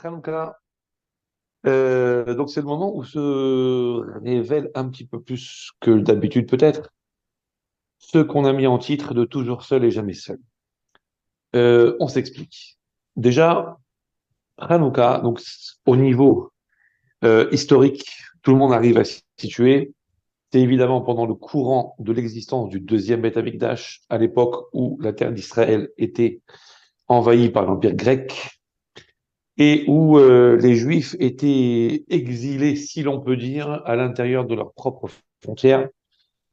Hanouka, donc c'est le moment où se révèle un petit peu plus que d'habitude peut-être ce qu'on a mis en titre de toujours seul et jamais seul. On s'explique. Déjà, Hanouka, donc au niveau historique, tout le monde arrive à s'y situer. C'est évidemment pendant le courant de l'existence du deuxième Beth Amikdash, à l'époque où la terre d'Israël était envahie par l'Empire grec et où les Juifs étaient exilés, si l'on peut dire, à l'intérieur de leurs propres frontières.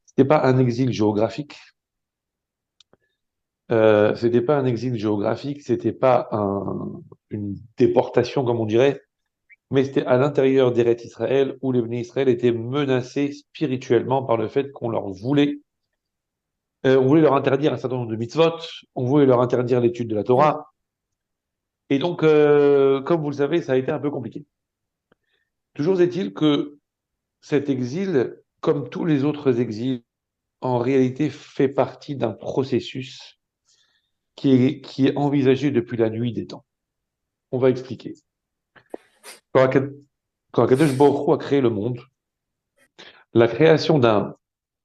C'était pas un exil géographique, c'était pas un exil géographique, c'était pas une déportation comme on dirait, mais c'était à l'intérieur d'Eretz Israël où les Bnei Israël étaient menacés spirituellement par le fait qu'on leur voulait, on voulait leur interdire un certain nombre de mitzvot, on voulait leur interdire l'étude de la Torah, et donc, comme vous le savez, ça a été un peu compliqué. Toujours est-il que cet exil, comme tous les autres exils, en réalité fait partie d'un processus qui est envisagé depuis la nuit des temps. On va expliquer. Quand Akadosh Baruch Hu a créé le monde, la création d'un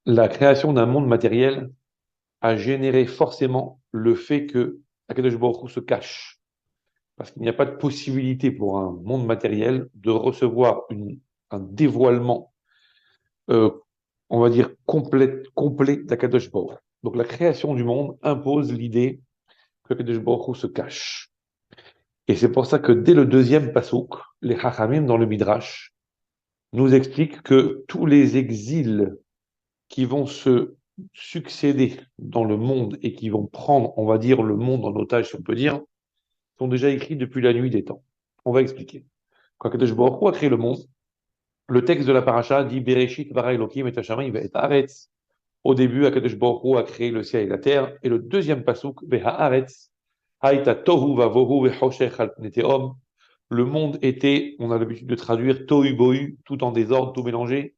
la création d'un monde matériel a généré forcément le fait que Akadosh Baruch Hu se cache. Parce qu'il n'y a pas de possibilité pour un monde matériel de recevoir un dévoilement, euh, on va dire, complet d'Akadosh Baruch Hu. Donc la création du monde impose l'idée que Akadosh Baruch Hu se cache. Et c'est pour ça que dès le deuxième pasouk, les Chachamim dans le Midrash nous expliquent que tous les exils qui vont se succéder dans le monde et qui vont prendre, on va dire, le monde en otage, si on peut dire, sont déjà écrits depuis la nuit des temps. On va expliquer. Quand Kadosh Baruch Hu a créé le monde, le texte de la paracha dit Bereshit bara Elokim et hashamayim ve'et haaretz. Au début, Akadosh Baruch Hu a créé le ciel et la terre. Et le deuxième pasuk, Ve'haaretz, haïta tohu vavohu ve'choshech al pnei tehom. Le monde était, on a l'habitude de traduire tohu bohu, tout en désordre, tout mélangé.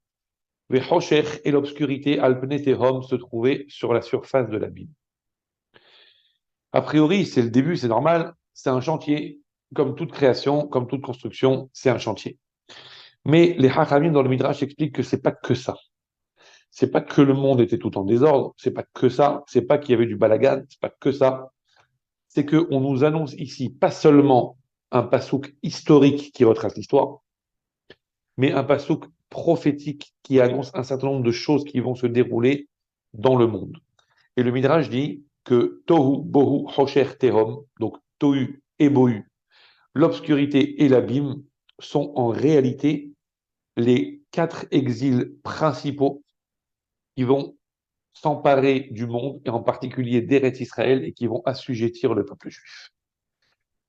Ve'choshech et l'obscurité al pnei tehom se trouvait sur la surface de l'abîme. A priori, c'est le début, c'est normal, c'est un chantier. Comme toute création, comme toute construction, c'est un chantier. Mais les Hachamim dans le Midrash expliquent que c'est pas que ça. C'est pas que le monde était tout en désordre, c'est pas que ça, c'est pas qu'il y avait du balagan, c'est pas que ça. C'est qu'on nous annonce ici pas seulement un pasouk historique qui retrace l'histoire, mais un pasouk prophétique qui annonce un certain nombre de choses qui vont se dérouler dans le monde. Et le Midrash dit que Tohu, Bohu, Hosher, Tehom, donc Tohu et Bohu, l'obscurité et l'abîme, sont en réalité les quatre exils principaux qui vont s'emparer du monde, et en particulier d'Eretz Israël, et qui vont assujettir le peuple juif.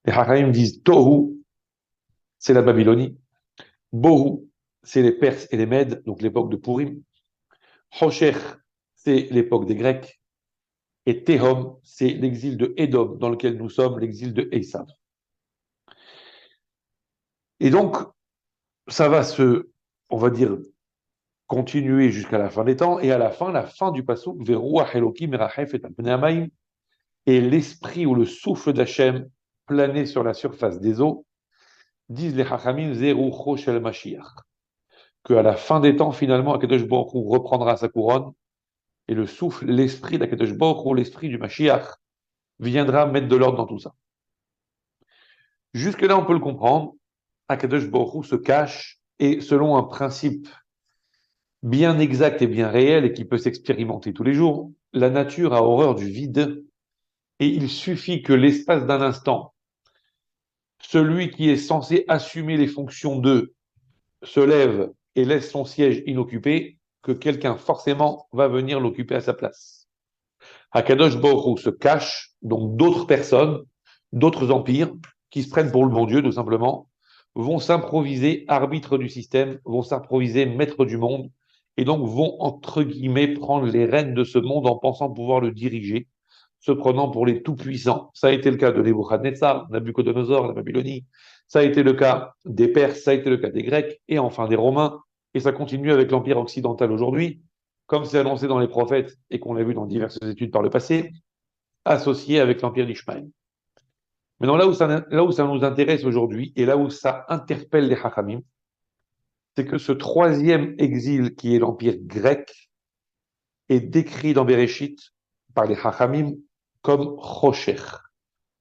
Les Haraïm disent Tohu, c'est la Babylonie. Bohu, c'est les Perses et les Mèdes, donc l'époque de Purim. Hosher, c'est l'époque des Grecs. Et Tehom, c'est l'exil de Édom, dans lequel nous sommes, l'exil de Esav. Et donc, ça va on va dire, continuer jusqu'à la fin des temps, et à la fin du passouk, Veruach Elokim merachef et al pnei hamayim, et l'esprit ou le souffle d'Hachem planait sur la surface des eaux, disent les Chachamim, Zerucho shel Mashiach, qu'à la fin des temps, finalement, Akadosh Baruch Hu reprendra sa couronne, et le souffle, l'esprit d'Akadosh Baruch Hu, l'esprit du Mashiach, viendra mettre de l'ordre dans tout ça. Jusque-là, on peut le comprendre, Akadosh Baruch Hu se cache, et selon un principe bien exact et bien réel, et qui peut s'expérimenter tous les jours, la nature a horreur du vide, et il suffit que l'espace d'un instant, celui qui est censé assumer les fonctions de se lève et laisse son siège inoccupé, que quelqu'un forcément va venir l'occuper à sa place. Akadosh Baruch Hu se cache, donc d'autres personnes, d'autres empires, qui se prennent pour le bon Dieu, tout simplement, vont s'improviser arbitre du système, vont s'improviser maître du monde, et donc vont, entre guillemets, prendre les rênes de ce monde en pensant pouvoir le diriger, se prenant pour les tout-puissants. Ça a été le cas de Nebuchadnezzar, Nabucodonosor, la Babylonie, ça a été le cas des Perses, ça a été le cas des Grecs, et enfin des Romains, et ça continue avec l'Empire occidental aujourd'hui, comme c'est annoncé dans les prophètes, et qu'on l'a vu dans diverses études par le passé, associé avec l'Empire d'Ishmaël. Maintenant, là où ça nous intéresse aujourd'hui et là où ça interpelle les Hachamim, c'est que ce troisième exil qui est l'empire grec est décrit dans Bereshit par les Hachamim comme Chosher.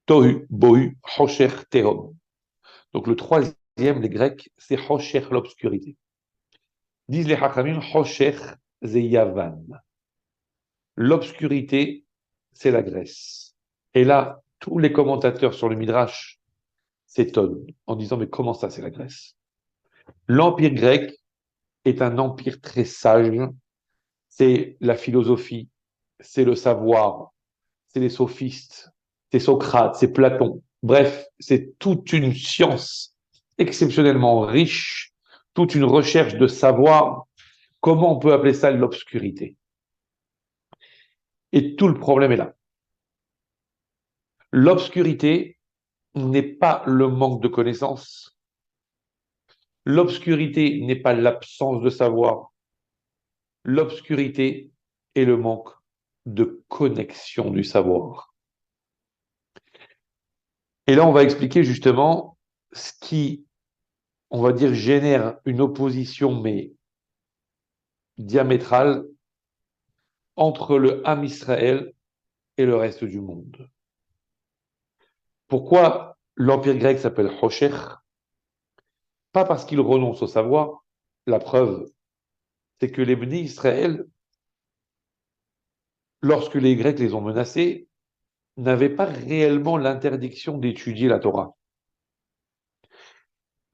Tohu, Bohu, Chosher, Tehom. Donc le troisième, les Grecs, c'est Chosher, l'obscurité. Disent les Hachamim, Chosher, c'est Yavan. L'obscurité, c'est la Grèce. Et là, tous les commentateurs sur le Midrash s'étonnent en disant, mais comment ça, c'est la Grèce? L'empire grec est un empire très sage, c'est la philosophie, c'est le savoir, c'est les sophistes, c'est Socrate, c'est Platon. Bref, c'est toute une science exceptionnellement riche, toute une recherche de savoir. Comment on peut appeler ça l'obscurité? Et tout le problème est là. L'obscurité n'est pas le manque de connaissances. L'obscurité n'est pas l'absence de savoir. L'obscurité est le manque de connexion du savoir. Et là, on va expliquer justement ce qui, on va dire, génère une opposition, mais diamétrale, entre le Ham Israël et le reste du monde. Pourquoi l'Empire grec s'appelle Hosher? Pas parce qu'il renonce au savoir. La preuve, c'est que les Bnei Israël, lorsque les Grecs les ont menacés, n'avaient pas réellement l'interdiction d'étudier la Torah.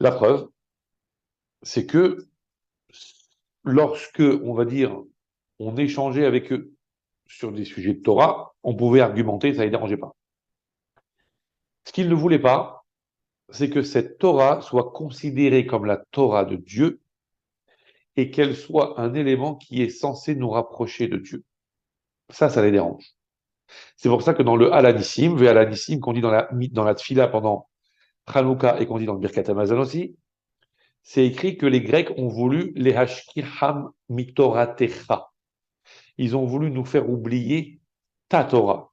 La preuve, c'est que lorsque, on va dire, on échangeait avec eux sur des sujets de Torah, on pouvait argumenter, ça ne les dérangeait pas. Ce qu'ils ne voulaient pas, c'est que cette Torah soit considérée comme la Torah de Dieu et qu'elle soit un élément qui est censé nous rapprocher de Dieu. Ça les dérange. C'est pour ça que dans le Alanissim, Alanissim, qu'on dit dans la Tfila pendant Hanouka et qu'on dit dans le Birkat Hamazon aussi, c'est écrit que les Grecs ont voulu les hashkirham mitoratecha. Ils ont voulu nous faire oublier ta Torah.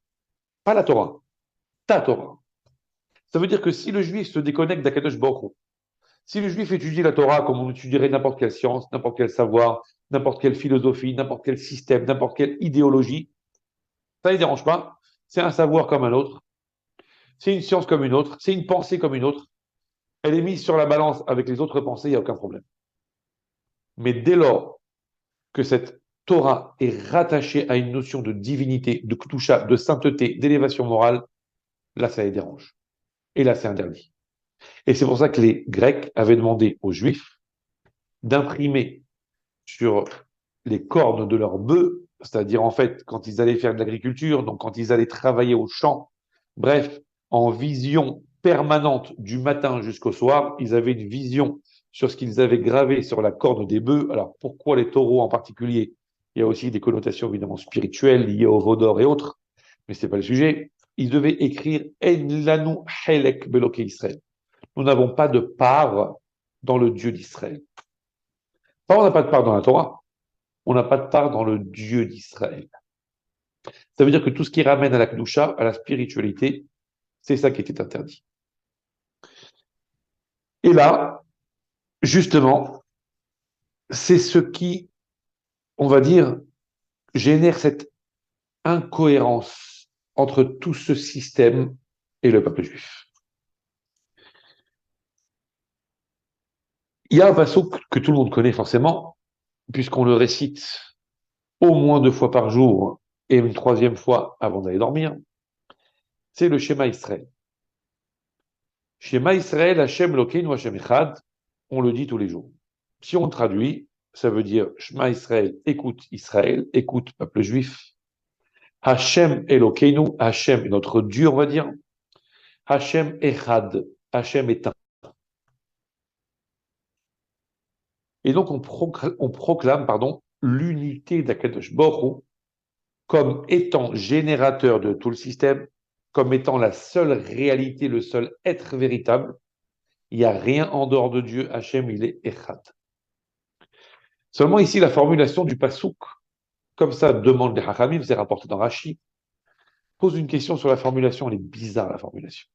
Pas la Torah, ta Torah. Ça veut dire que si le juif se déconnecte d'Akadosh Baruch Hu, si le juif étudie la Torah comme on étudierait n'importe quelle science, n'importe quel savoir, n'importe quelle philosophie, n'importe quel système, n'importe quelle idéologie, ça ne les dérange pas. C'est un savoir comme un autre, c'est une science comme une autre, c'est une pensée comme une autre. Elle est mise sur la balance avec les autres pensées, il n'y a aucun problème. Mais dès lors que cette Torah est rattachée à une notion de divinité, de ktusha, de sainteté, d'élévation morale, là, ça les dérange. Et là, c'est interdit. Et c'est pour ça que les Grecs avaient demandé aux Juifs d'imprimer sur les cornes de leurs bœufs, c'est-à-dire en fait quand ils allaient faire de l'agriculture, donc quand ils allaient travailler au champ, bref, en vision permanente du matin jusqu'au soir, ils avaient une vision sur ce qu'ils avaient gravé sur la corne des bœufs. Alors pourquoi les taureaux en particulier? Il y a aussi des connotations évidemment spirituelles liées au veau d'or et autres, mais ce n'est pas le sujet. Ils devaient écrire En lanu helek beloke Israël. Nous n'avons pas de part dans le Dieu d'Israël. Pas on n'a pas de part dans la Torah, on n'a pas de part dans le Dieu d'Israël. Ça veut dire que tout ce qui ramène à la Kedusha, à la spiritualité, c'est ça qui était interdit. Et là, justement, c'est ce qui, on va dire, génère cette incohérence entre tout ce système et le peuple juif. Il y a un passouk que tout le monde connaît forcément, puisqu'on le récite au moins 2 fois par jour et une 3e fois avant d'aller dormir, c'est le Shema Israël. Shema Israël, Hashem Lokeinu Hashem Echad, on le dit tous les jours. Si on traduit, ça veut dire Shema Israël, écoute peuple juif. Hashem Elokeinu, Hashem est notre Dieu, on va dire. Hashem Echad, Hashem est un. Et donc on proclame l'unité d'Akadosh Baruch Hu comme étant générateur de tout le système, comme étant la seule réalité, le seul être véritable. Il n'y a rien en dehors de Dieu. Hashem, il est Echad. Seulement ici, la formulation du Passouk, comme ça demande les Hachamim, c'est rapporté dans Rashi, pose une question sur la formulation. Elle est bizarre, la formulation.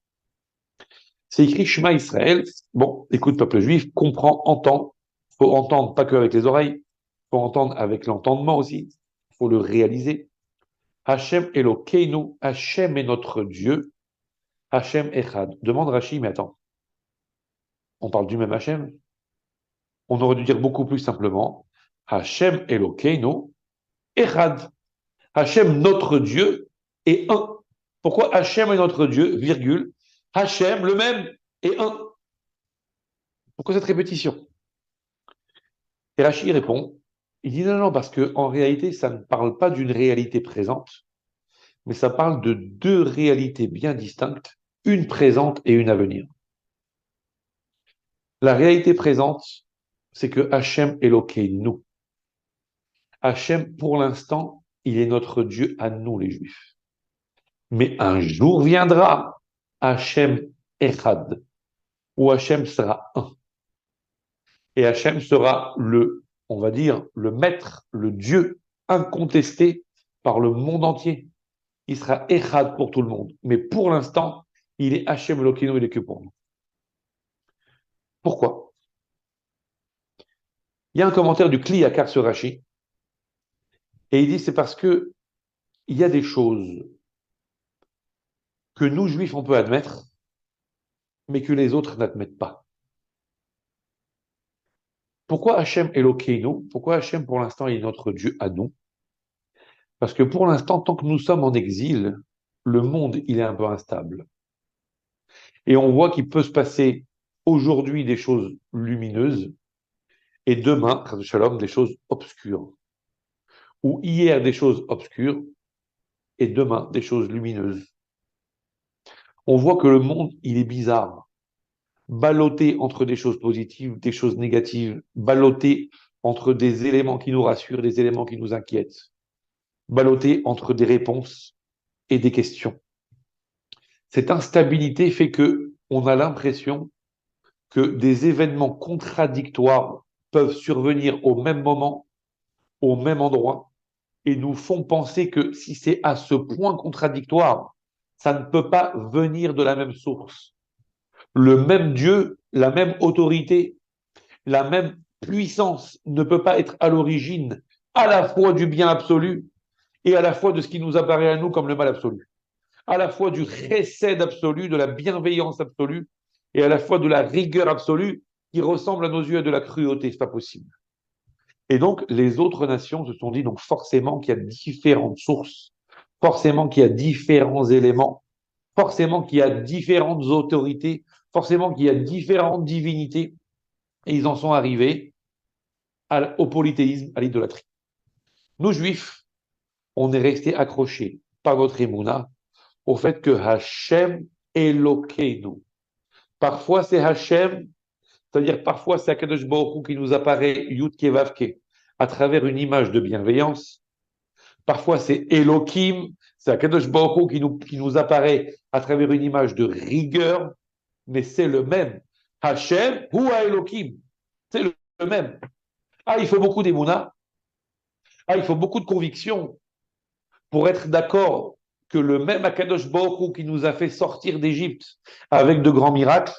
C'est écrit Shema Israël. Bon, écoute, peuple juif, comprends, entends. Faut entendre pas que avec les oreilles, faut entendre avec l'entendement aussi. Faut le réaliser. Hachem Elokeinu, Hachem est notre Dieu. Hachem Echad. Demande Rashi, mais attends, on parle du même Hachem? On aurait dû dire beaucoup plus simplement Hachem Elokeinu, Echad. Hachem, notre Dieu, est un. Pourquoi Hachem est notre Dieu, virgule, Hachem, le même, est un? Pourquoi cette répétition? Et Rashi répond, il dit non, non, parce qu'en réalité, ça ne parle pas d'une réalité présente, mais ça parle de deux réalités bien distinctes, une présente et une à venir. La réalité présente, c'est que Hachem Elokeinu. Hachem, pour l'instant, il est notre Dieu à nous, les Juifs. Mais un jour viendra, Hachem Echad, où Hachem sera un. Et Hachem sera on va dire, le maître, le Dieu incontesté par le monde entier. Il sera Echad pour tout le monde. Mais pour l'instant, il est Hachem Elokeinu, il est que pour nous. Pourquoi? Il y a un commentaire du Kli Yakar sur Rashi, et il dit c'est parce que il y a des choses que nous, Juifs, on peut admettre, mais que les autres n'admettent pas. Pourquoi Hachem Elokeinu? Pourquoi Hachem, pour l'instant, il est notre Dieu à nous? Parce que pour l'instant, tant que nous sommes en exil, le monde, il est un peu instable. Et on voit qu'il peut se passer aujourd'hui des choses lumineuses et demain, Shalom, des choses obscures. Ou hier des choses obscures et demain des choses lumineuses. On voit que le monde, il est bizarre. Ballotté entre des choses positives, des choses négatives, ballotté entre des éléments qui nous rassurent, des éléments qui nous inquiètent, ballotté entre des réponses et des questions. Cette instabilité fait que on a l'impression que des événements contradictoires peuvent survenir au même moment, au même endroit, et nous font penser que si c'est à ce point contradictoire, ça ne peut pas venir de la même source. Le même Dieu, la même autorité, la même puissance ne peut pas être à l'origine à la fois du bien absolu et à la fois de ce qui nous apparaît à nous comme le mal absolu. À la fois du chesed absolu, de la bienveillance absolue, et à la fois de la rigueur absolue qui ressemble à nos yeux à de la cruauté. C'est pas possible. Et donc, les autres nations se sont dit donc forcément qu'il y a différentes sources, forcément qu'il y a différents éléments, forcément qu'il y a différentes autorités, forcément qu'il y a différentes divinités. Et ils en sont arrivés au polythéisme, à l'idolâtrie. Nous, juifs, on est restés accrochés par notre émouna au fait que Hachem Elokeinu. Parfois, c'est Hachem, c'est-à-dire parfois, c'est Akadosh Baruch Hu qui nous apparaît Yud Kevavke à travers une image de bienveillance. Parfois, c'est Elohim, c'est Akadosh Baruch Hu qui nous apparaît à travers une image de rigueur, mais c'est le même. Hachem ou Elohim, c'est le même. Ah, il faut beaucoup d'émouna. Ah, il faut beaucoup de conviction pour être d'accord que le même Akadosh Baruch Hu qui nous a fait sortir d'Égypte avec de grands miracles,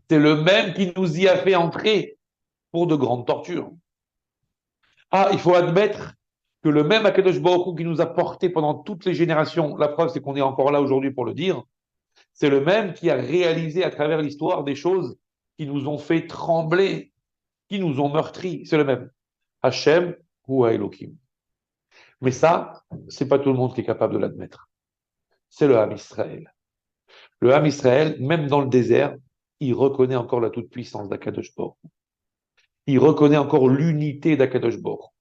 c'est le même qui nous y a fait entrer pour de grandes tortures. Ah, il faut admettre que le même Akadosh Baruch Hu qui nous a portés pendant toutes les générations, la preuve c'est qu'on est encore là aujourd'hui pour le dire, c'est le même qui a réalisé à travers l'histoire des choses qui nous ont fait trembler, qui nous ont meurtris, c'est le même. Hachem ou Elohim. Mais ça, c'est pas tout le monde qui est capable de l'admettre. C'est le Ham Israël. Le Ham Israël, même dans le désert, il reconnaît encore la toute-puissance d'Akadosh Baruch. Il reconnaît encore l'unité d'Akadosh Baruch.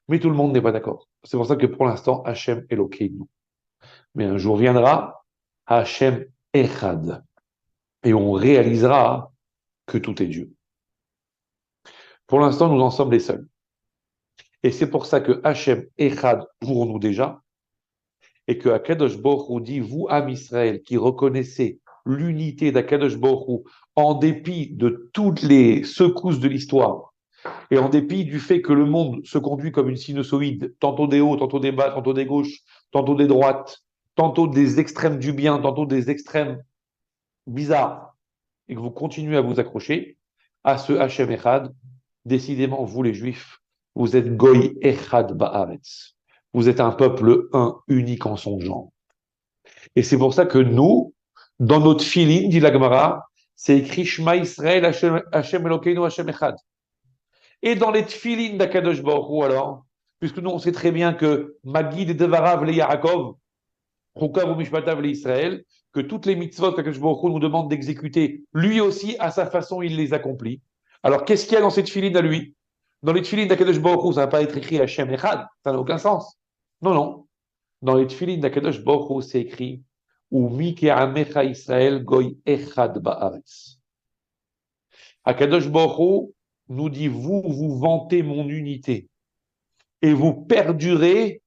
Mais tout le monde n'est pas d'accord. C'est pour ça que pour l'instant, Hachem Elokeinu. Mais un jour viendra, Hachem Echad. Et on réalisera que tout est Dieu. Pour l'instant, nous en sommes les seuls. Et c'est pour ça que Hachem Echad pour nous déjà, et que Akadosh Baruch Hu dit, vous, Ham Israël, qui reconnaissez l'unité d'Akadosh Baruch Hu, en dépit de toutes les secousses de l'histoire, et en dépit du fait que le monde se conduit comme une sinusoïde, tantôt des hauts, tantôt des bas, tantôt des gauches, tantôt des droites, tantôt des extrêmes du bien, tantôt des extrêmes bizarre et que vous continuez à vous accrocher à ce Hachem Echad, décidément, vous les Juifs, vous êtes Goy Echad Ba'aretz. Vous êtes un peuple un, unique en son genre. Et c'est pour ça que nous, dans notre filine, dit la Gemara, c'est écrit Shema Israël, Hachem Elokeinu, Hachem Echad. Et dans les tfilines d'Akadosh Baruch Hu, alors, puisque nous on sait très bien que Magid et Devarav le Yaakov, Chukav ou Mishpatav le Israël, que toutes les mitzvot qu'Akadosh Baruch Hu nous demande d'exécuter, lui aussi, à sa façon, il les accomplit. Alors qu'est-ce qu'il y a dans cette tfiline à lui? Dans les tfilines d'Akadosh Baruch Hu, ça ne va pas être écrit Hachem Echad, ça n'a aucun sens. Non, non. Dans les tfilines d'Akadosh Baruch Hu, c'est écrit ou mi ke'amecha Israël goy echad ba'aretz. Akadosh Baruch Hu nous dit vous, vous vantez mon unité et vous perdurez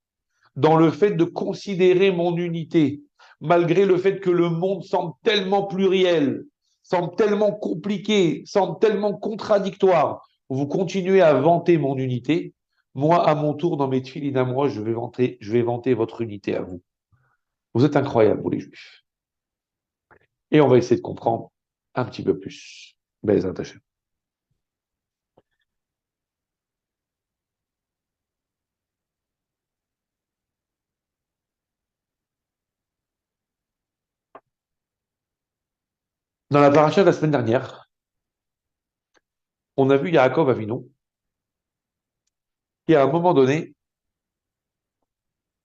dans le fait de considérer mon unité, malgré le fait que le monde semble tellement pluriel, semble tellement compliqué, semble tellement contradictoire. Vous continuez à vanter mon unité. Moi, à mon tour, dans mes tfilines à moi, je vais vanter votre unité à vous. Vous êtes incroyables, vous les Juifs. Et on va essayer de comprendre un petit peu plus. Bezrat Hashem. Dans la paracha de la semaine dernière, on a vu Yaakov Avinu qui, à un moment donné,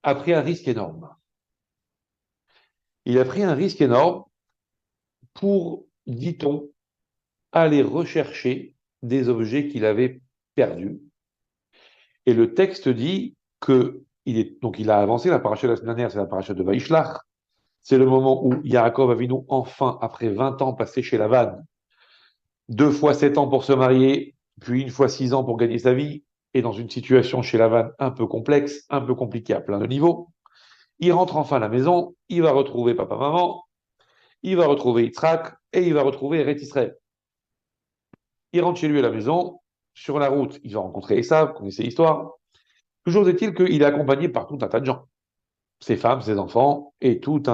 a pris un risque énorme. Il a pris un risque énorme pour, dit-on, aller rechercher des objets qu'il avait perdus. Et le texte dit que donc il a avancé. La paracha de la semaine dernière, c'est la paracha de Vaishlach. C'est le moment où Yaakov Avinu, enfin, après 20 ans passés chez Lavan, 2 fois 7 ans pour se marier, puis 1 fois 6 ans pour gagner sa vie, et dans une situation chez Lavan un peu complexe, un peu compliquée à plein de niveaux. Il rentre enfin à la maison, il va retrouver papa-maman, il va retrouver Yitzhak, et il va retrouver Eretz Israël. Il rentre chez lui à la maison, sur la route, il va rencontrer Esav, vous connaissez l'histoire. Toujours est-il qu'il est accompagné par tout un tas de gens. Ses femmes, ses enfants, et toutes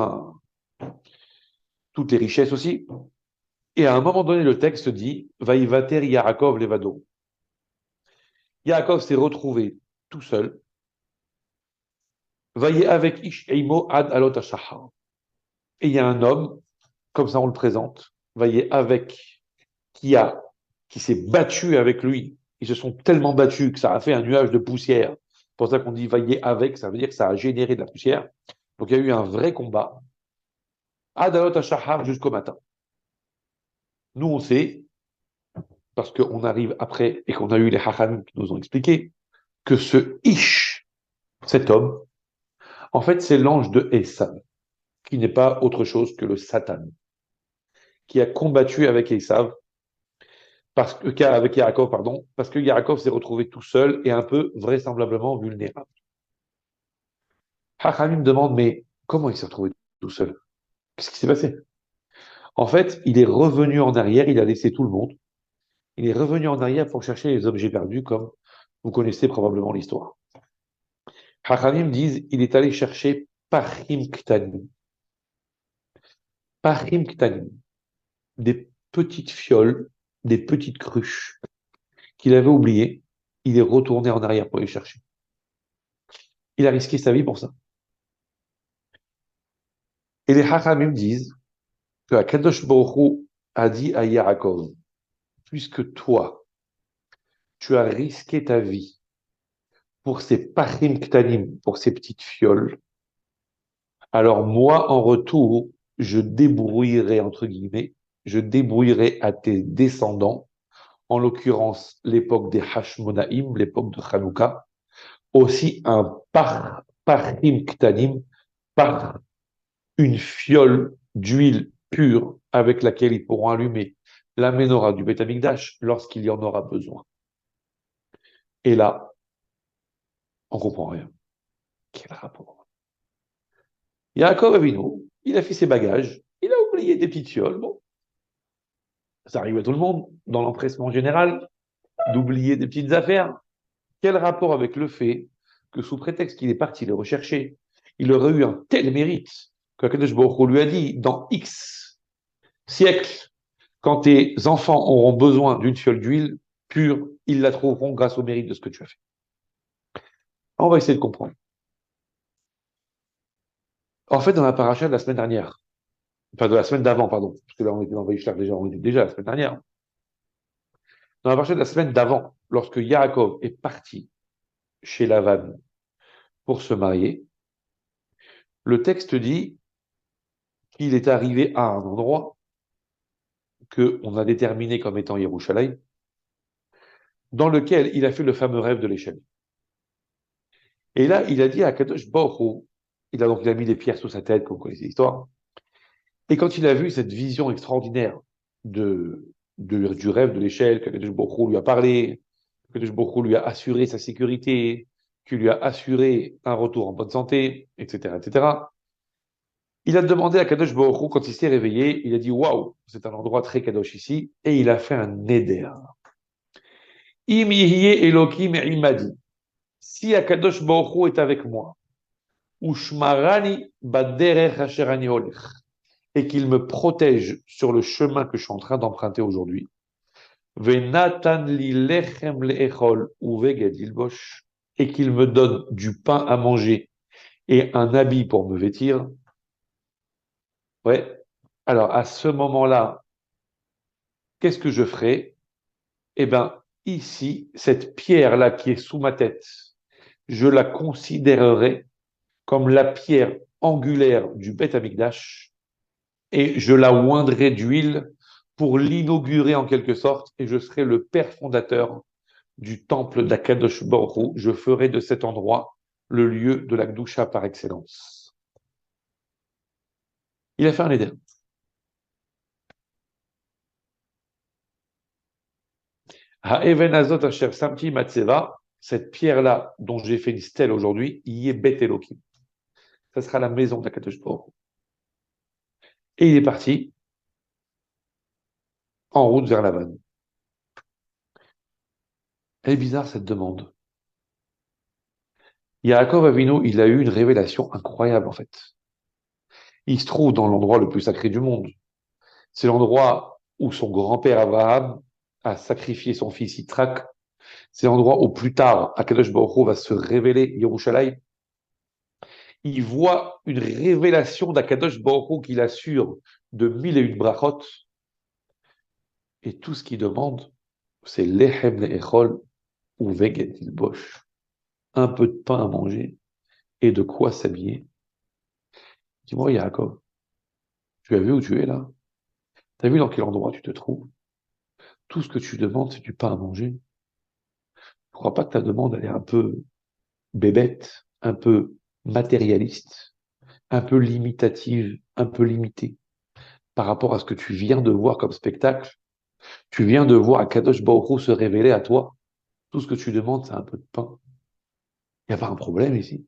les richesses aussi. Et à un moment donné, le texte dit Vaïvater Yaakov Levado. Yaakov s'est retrouvé tout seul. Vaillé avec Ish Eimo Ad Alot Hashachar. Et il y a un homme, comme ça on le présente, vaillé avec, qui s'est battu avec lui. Ils se sont tellement battus que ça a fait un nuage de poussière. C'est pour ça qu'on dit vaillé avec, ça veut dire que ça a généré de la poussière. Donc il y a eu un vrai combat. Ad Alot Hashachar jusqu'au matin. Nous on sait, parce qu'on arrive après et qu'on a eu les Hachamim qui nous ont expliqué, que ce Ish, cet homme, en fait, c'est l'ange de Esav, qui n'est pas autre chose que le Satan, qui a combattu avec Esav, avec Yaakov, pardon, parce que Yaakov s'est retrouvé tout seul et un peu vraisemblablement vulnérable. Hachamim demande, mais comment il s'est retrouvé tout seul? Qu'est-ce qui s'est passé? En fait, il est revenu en arrière, il a laissé tout le monde. Il est revenu en arrière pour chercher les objets perdus, comme vous connaissez probablement l'histoire. Hachamim disent, il est allé chercher Pachim Ktanim. Pachim Ktanim. Des petites fioles, des petites cruches qu'il avait oubliées. Il est retourné en arrière pour les chercher. Il a risqué sa vie pour ça. Et les Hachamim disent que Akadosh Baruch Hu a dit à Yaakov, puisque toi, tu as risqué ta vie pour ces Pachim Ktanim, pour ces petites fioles, alors moi, en retour, je débrouillerai, entre guillemets, je débrouillerai à tes descendants, en l'occurrence l'époque des Hashmonaïm, l'époque de Hanouka, aussi un parim ktanim, par une fiole d'huile pure avec laquelle ils pourront allumer la menorah du Beth Amikdash lorsqu'il y en aura besoin. Et là, on comprend rien. Quel rapport? Yaakov Avinu, il a fait ses bagages, il a oublié des petites fioles. Bon, ça arrive à tout le monde, dans l'empressement général, d'oublier des petites affaires. Quel rapport avec le fait que sous prétexte qu'il est parti les rechercher, il aurait eu un tel mérite que Kadosh Baruch Hu lui a dit dans X siècles, quand tes enfants auront besoin d'une fiole d'huile pure, ils la trouveront grâce au mérite de ce que tu as fait. On va essayer de comprendre. En fait, dans la paracha de la semaine dernière, enfin de la semaine d'avant, pardon, parce que là on était dans Vaïshlach déjà, on était déjà la semaine dernière. Dans la paracha de la semaine d'avant, lorsque Yaakov est parti chez Lavan pour se marier, le texte dit qu'il est arrivé à un endroit qu'on a déterminé comme étant Yerushalayim, dans lequel il a fait le fameux rêve de l'échelle. Et là, il a dit à Kadosh Baruch Hu, il a mis des pierres sous sa tête, comme vous connaissez l'histoire, et quand il a vu cette vision extraordinaire du rêve de l'échelle, que Kadosh Baruch Hu lui a parlé, que Kadosh Baruch Hu lui a assuré sa sécurité, qu'il lui a assuré un retour en bonne santé, etc., etc., il a demandé à Kadosh Baruch Hu, quand il s'est réveillé, il a dit waouh, c'est un endroit très kadosh ici, et il a fait un neder. Im yihye Elokim imadi. Si Akadosh Baruch Hu est avec moi, ushmarani baderech asher ani holech, et qu'il me protège sur le chemin que je suis en train d'emprunter aujourd'hui, venatan li lechem leechol uveged ilbosh, et qu'il me donne du pain à manger et un habit pour me vêtir. Ouais. Alors à ce moment-là, qu'est-ce que je ferai? Eh bien, ici, cette pierre-là qui est sous ma tête, je la considérerai comme la pierre angulaire du Beth Amikdash et je la oindrai d'huile pour l'inaugurer en quelque sorte et je serai le père fondateur du temple d'Akadosh Baruch Hu. Je ferai de cet endroit le lieu de la Gdusha par excellence. Il a fait un éder. Ha'even azot asher samti matzeva, cette pierre-là dont j'ai fait une stèle aujourd'hui, y est Bet Elohim. Ça sera la maison d'Akadosh Baruch Hu. Et il est parti en route vers la vanne. Elle est bizarre cette demande. Yaakov Avinu, il a eu une révélation incroyable en fait. Il se trouve dans l'endroit le plus sacré du monde. C'est l'endroit où son grand-père Abraham a sacrifié son fils Yitzhak. C'est l'endroit où plus tard Akadosh Baruch Hu va se révéler Yerushalayim. Il voit une révélation d'Akadosh Baruch Hu qu'il assure de 1001 brachot. Et tout ce qu'il demande, c'est lechem le'echol ou veged ilbosh. Un peu de pain à manger et de quoi s'habiller. Dis-moi, Yaakov, tu as vu où tu es là? Tu as vu dans quel endroit tu te trouves? Tout ce que tu demandes, c'est du pain à manger. Je ne crois pas que ta demande, elle est un peu bébête, un peu matérialiste, un peu limitative, un peu limitée par rapport à ce que tu viens de voir comme spectacle. Tu viens de voir Akadosh Baruch Hu se révéler à toi. Tout ce que tu demandes, c'est un peu de pain. Il n'y a pas un problème ici.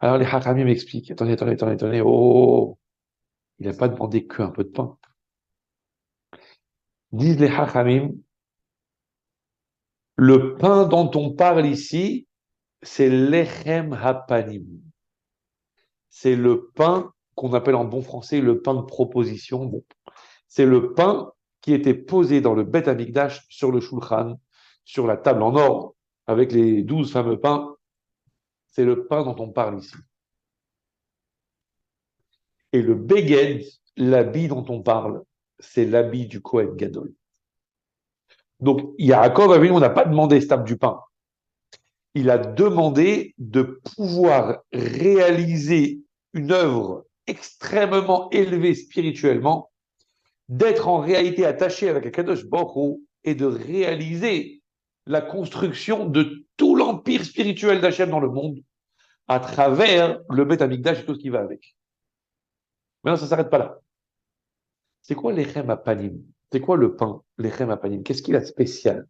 Alors les Hachamim m'expliquent, attendez, oh, il n'a pas demandé qu'un peu de pain. Disent les Hachamim, le pain dont on parle ici, c'est l'echem hapanim. C'est le pain qu'on appelle en bon français le pain de proposition. Bon, c'est le pain qui était posé dans le Beth Amikdash sur le shulchan, sur la table en or, avec les 12 fameux pains. C'est le pain dont on parle ici. Et le beged, l'habit dont on parle, c'est l'habit du Kohen Gadol. Donc, Yaakov Avinu, on n'a pas demandé cette table du pain. Il a demandé de pouvoir réaliser une œuvre extrêmement élevée spirituellement, d'être en réalité attaché avec Akadosh Baruch Hu et de réaliser la construction de tout l'empire spirituel d'Hachem dans le monde à travers le Beth Amikdash et tout ce qui va avec. Maintenant, ça ne s'arrête pas là. C'est quoi l'Echem Apanim? C'est quoi le pain, l'Echem Apanim? Qu'est-ce qu'il a de spécial?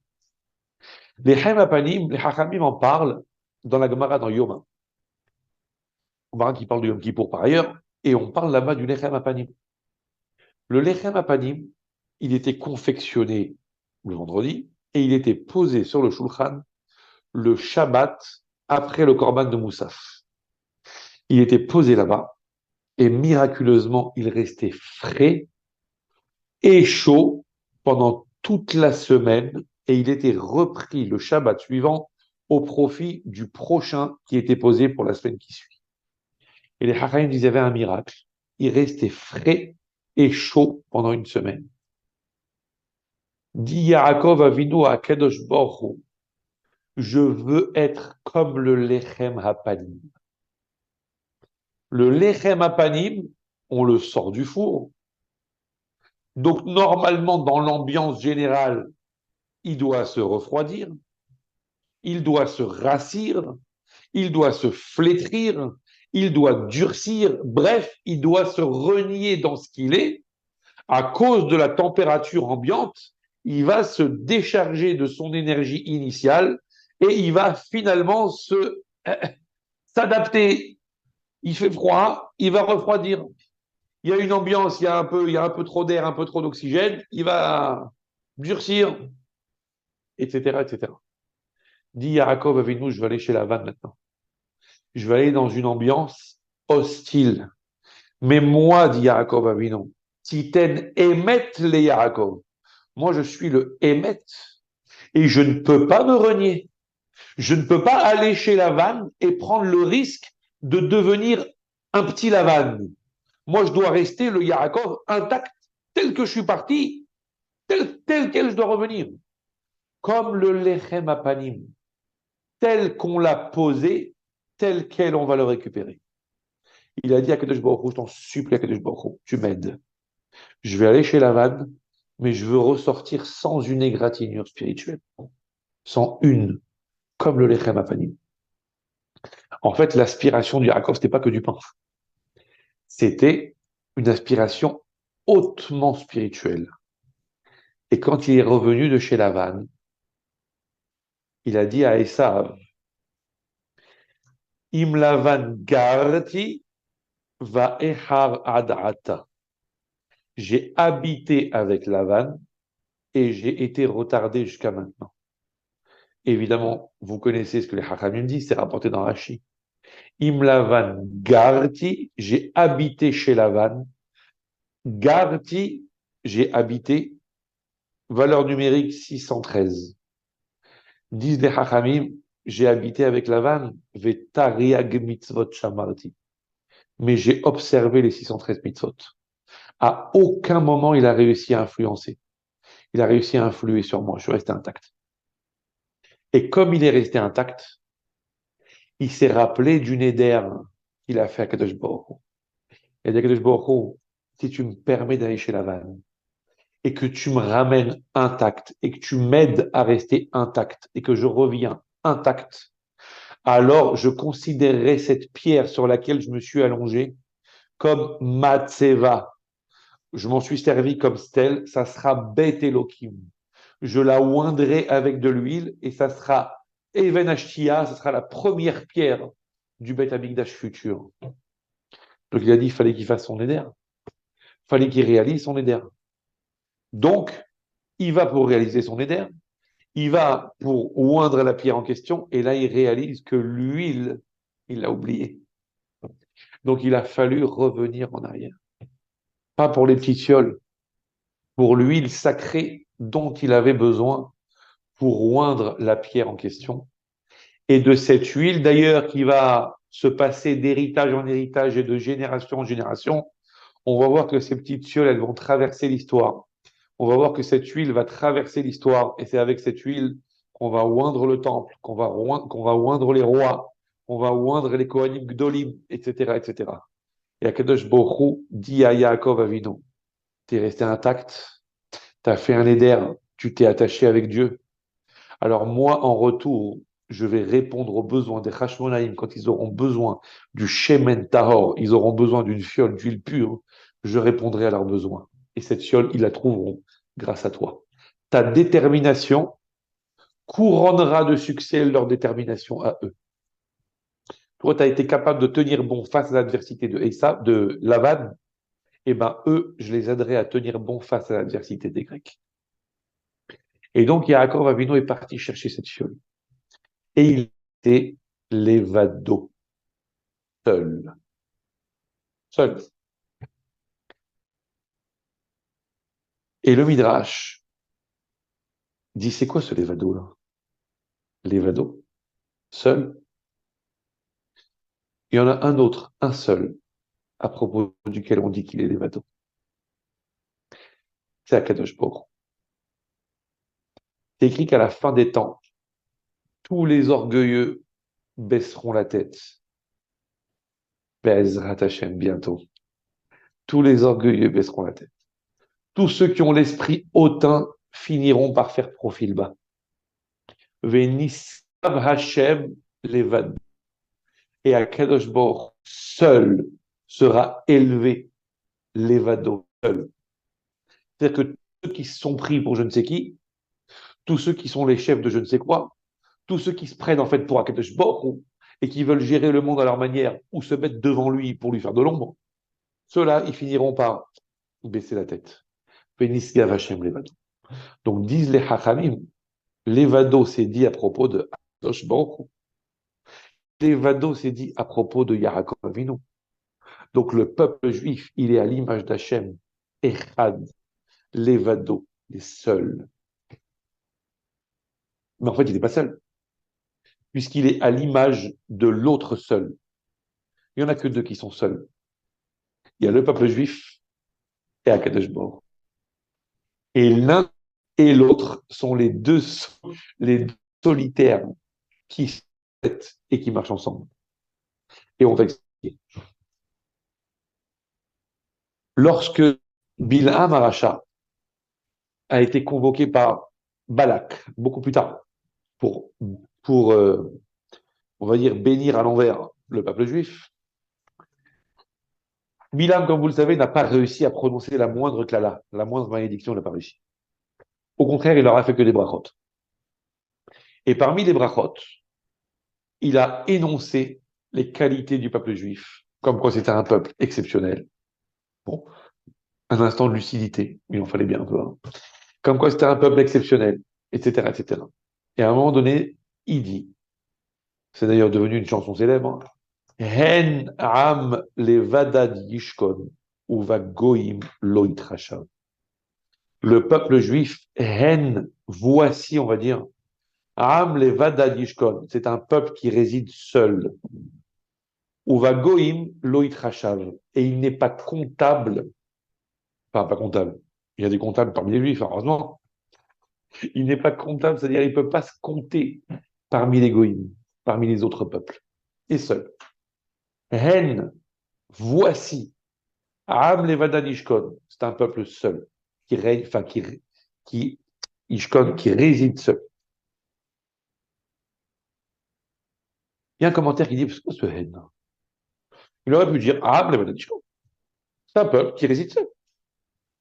L'Echem Apanim, les Hachamim en parlent dans la Gemara, dans Yoma. Gemara qui parle du Yom Kippour par ailleurs, et on parle là-bas du Lechem Apanim. Le Lechem Apanim, il était confectionné le vendredi, et il était posé sur le Shulchan le Shabbat après le Korban de Moussaf. Il était posé là-bas, Et miraculeusement, il restait frais et chaud pendant toute la semaine et il était repris le Shabbat suivant au profit du prochain qui était posé pour la semaine qui suit. Et les Chachamim disaient, il y avait un miracle. Il restait frais et chaud pendant une semaine. Dit Yaakov Avinu à Kadosh Baruch Hu, je veux être comme le Lechem Hapanim. Le Lechem Hapanim, on le sort du four. Donc, normalement, dans l'ambiance générale, il doit se refroidir, il doit se rassir, il doit se flétrir, il doit durcir, bref, il doit se renier dans ce qu'il est. À cause de la température ambiante, il va se décharger de son énergie initiale et il va finalement s'adapter. Il fait froid, il va refroidir. Il y a une ambiance, il y a un peu trop d'air, un peu trop d'oxygène, il va durcir, etc., etc. Dit Yaakov Avinu, je vais aller chez Lavan maintenant. Je vais aller dans une ambiance hostile. Mais moi, dit Yaakov Avinu, Titen Emet le Yaakov. Moi, je suis le Emet et je ne peux pas me renier. Je ne peux pas aller chez Lavan et prendre le risque de devenir un petit Lavan. Moi, je dois rester le Yaakov intact, tel que je suis parti, tel quel je dois revenir. Comme le Lechem Apanim, tel qu'on l'a posé, tel quel on va le récupérer. Il a dit à Kadosh Baruch Hu, je t'en supplie à Kadosh Baruch Hu, tu m'aides. Je vais aller chez Lavan, mais je veux ressortir sans une égratignure spirituelle. Sans une, comme le Lechem Apanim. En fait, l'aspiration du Yaakov, c'était pas que du pain. C'était une aspiration hautement spirituelle. Et quand il est revenu de chez Lavan, il a dit à Esav, Im Lavan garti va ehar adata. J'ai habité avec Lavan et j'ai été retardé jusqu'à maintenant. Évidemment, vous connaissez ce que les Chachamim disent, c'est rapporté dans Rashi. Im Lavan garti, j'ai habité chez Lavan. Garti, j'ai habité, valeur numérique 613. Disent les Chachamim, j'ai habité avec Lavan, vetariag mitzvot shamarti. Mais j'ai observé les 613 mitzvot. À aucun moment il a réussi à influencer. Il a réussi à influer sur moi. Je suis resté intact. Et comme il est resté intact, il s'est rappelé du neder qu'il a fait à Kadosh Baruch Hu. Il a dit à Kadosh Baruch Hu, si tu me permets d'aller chez Lavan et que tu me ramènes intact et que tu m'aides à rester intact et que je reviens intact, alors je considérerai cette pierre sur laquelle je me suis allongé comme matseva. Je m'en suis servi comme stèle, ça sera Bet Elohim. Je la oindrai avec de l'huile et ça sera Even Ashtia, ça sera la première pierre du Bet Amikdash futur. Donc il a dit qu'il fallait qu'il fasse son éder. Il fallait qu'il réalise son éder. Donc, il va pour réaliser son éder. Il va pour oindre la pierre en question et là, il réalise que l'huile, il l'a oublié. Donc, il a fallu revenir en arrière. Pas pour les petites fioles, pour l'huile sacrée dont il avait besoin pour oindre la pierre en question. Et de cette huile, d'ailleurs, qui va se passer d'héritage en héritage et de génération en génération, on va voir que ces petites fioles, elles vont traverser l'histoire. On va voir que cette huile va traverser l'histoire et c'est avec cette huile qu'on va oindre le temple, qu'on va oindre les rois, qu'on va oindre les Kohanim Gdolim, etc., etc. Et Akadosh Baruch Hu dit à Yaakov Avinu, t'es resté intact, t'as fait un éder, tu t'es attaché avec Dieu. Alors moi, en retour, je vais répondre aux besoins des Hashmonaïm quand ils auront besoin du Shemen Tahor, ils auront besoin d'une fiole d'huile pure, je répondrai à leurs besoins. Et cette fiole, ils la trouveront grâce à toi. Ta détermination couronnera de succès leur détermination à eux. Toi, tu as été capable de tenir bon face à l'adversité de Lavan, et ben eux, je les aiderai à tenir bon face à l'adversité des Grecs. Et donc, Yaakov Avinu est parti chercher cette fiole. Et il était levado, seul. seul. Et le Midrash dit, c'est quoi ce Levado là? Levado, seul. Il y en a un autre, un seul, à propos duquel on dit qu'il est Levado. C'est Akadosh Baruch. C'est écrit qu'à la fin des temps, tous les orgueilleux baisseront la tête. Be'ezrat Hashem, bientôt. Tous les orgueilleux baisseront la tête. Tous ceux qui ont l'esprit hautain finiront par faire profil bas. Ve'nisav Hashem levad. Et Akadosh Baruch seul sera élevé, levado, seul. C'est-à-dire que tous ceux qui se sont pris pour je ne sais qui, tous ceux qui sont les chefs de je ne sais quoi, tous ceux qui se prennent en fait pour Akadosh Baruch et qui veulent gérer le monde à leur manière ou se mettre devant lui pour lui faire de l'ombre, ceux-là, ils finiront par baisser la tête. Venisgav Hashem levado. Donc disent les Hachamim, levado c'est dit à propos de Akadosh Baruch. Levado c'est dit à propos de Yaakov Avinu. Donc le peuple juif, il est à l'image d'Hachem. Echad, levado, il est seul. Mais en fait, il n'est pas seul, puisqu'il est à l'image de l'autre seul. Il n'y en a que deux qui sont seuls. Il y a le peuple juif et Akadosh Baruch. Et l'un et l'autre sont les deux solitaires qui se et qui marchent ensemble. Et on va expliquer. Lorsque Bilham Aracha a été convoqué par Balak, beaucoup plus tard, pour, pour on va dire, bénir à l'envers le peuple juif, Bilham, comme vous le savez, n'a pas réussi à prononcer la moindre klala, la moindre malédiction, il n'a pas réussi. Au contraire, il n'aura fait que des brachot. Et parmi les brachot, il a énoncé les qualités du peuple juif, comme quoi c'était un peuple exceptionnel. Bon, un instant de lucidité, il en fallait bien un peu. Hein. Comme quoi c'était un peuple exceptionnel, etc., etc. Et à un moment donné, il dit, c'est d'ailleurs devenu une chanson célèbre, Hen am levadad yishkon, uva goim lo yitrashav. Le peuple juif, Hen, voici, on va dire, am levadad yishkon, c'est un peuple qui réside seul. Uva goim lo yitrashav, et il n'est pas comptable, enfin pas comptable, il y a des comptables parmi les juifs, heureusement, il n'est pas comptable, c'est-à-dire il ne peut pas se compter parmi les goïms, parmi les autres peuples, et seul. Hen, voici, Am Levadan Ishkon, c'est un peuple seul, qui règne, enfin qui Ishkon, qui réside seul. Il y a un commentaire qui dit, c'est quoi ce Hen? Il aurait pu dire Am Levadan Ishkon. C'est un peuple qui réside seul.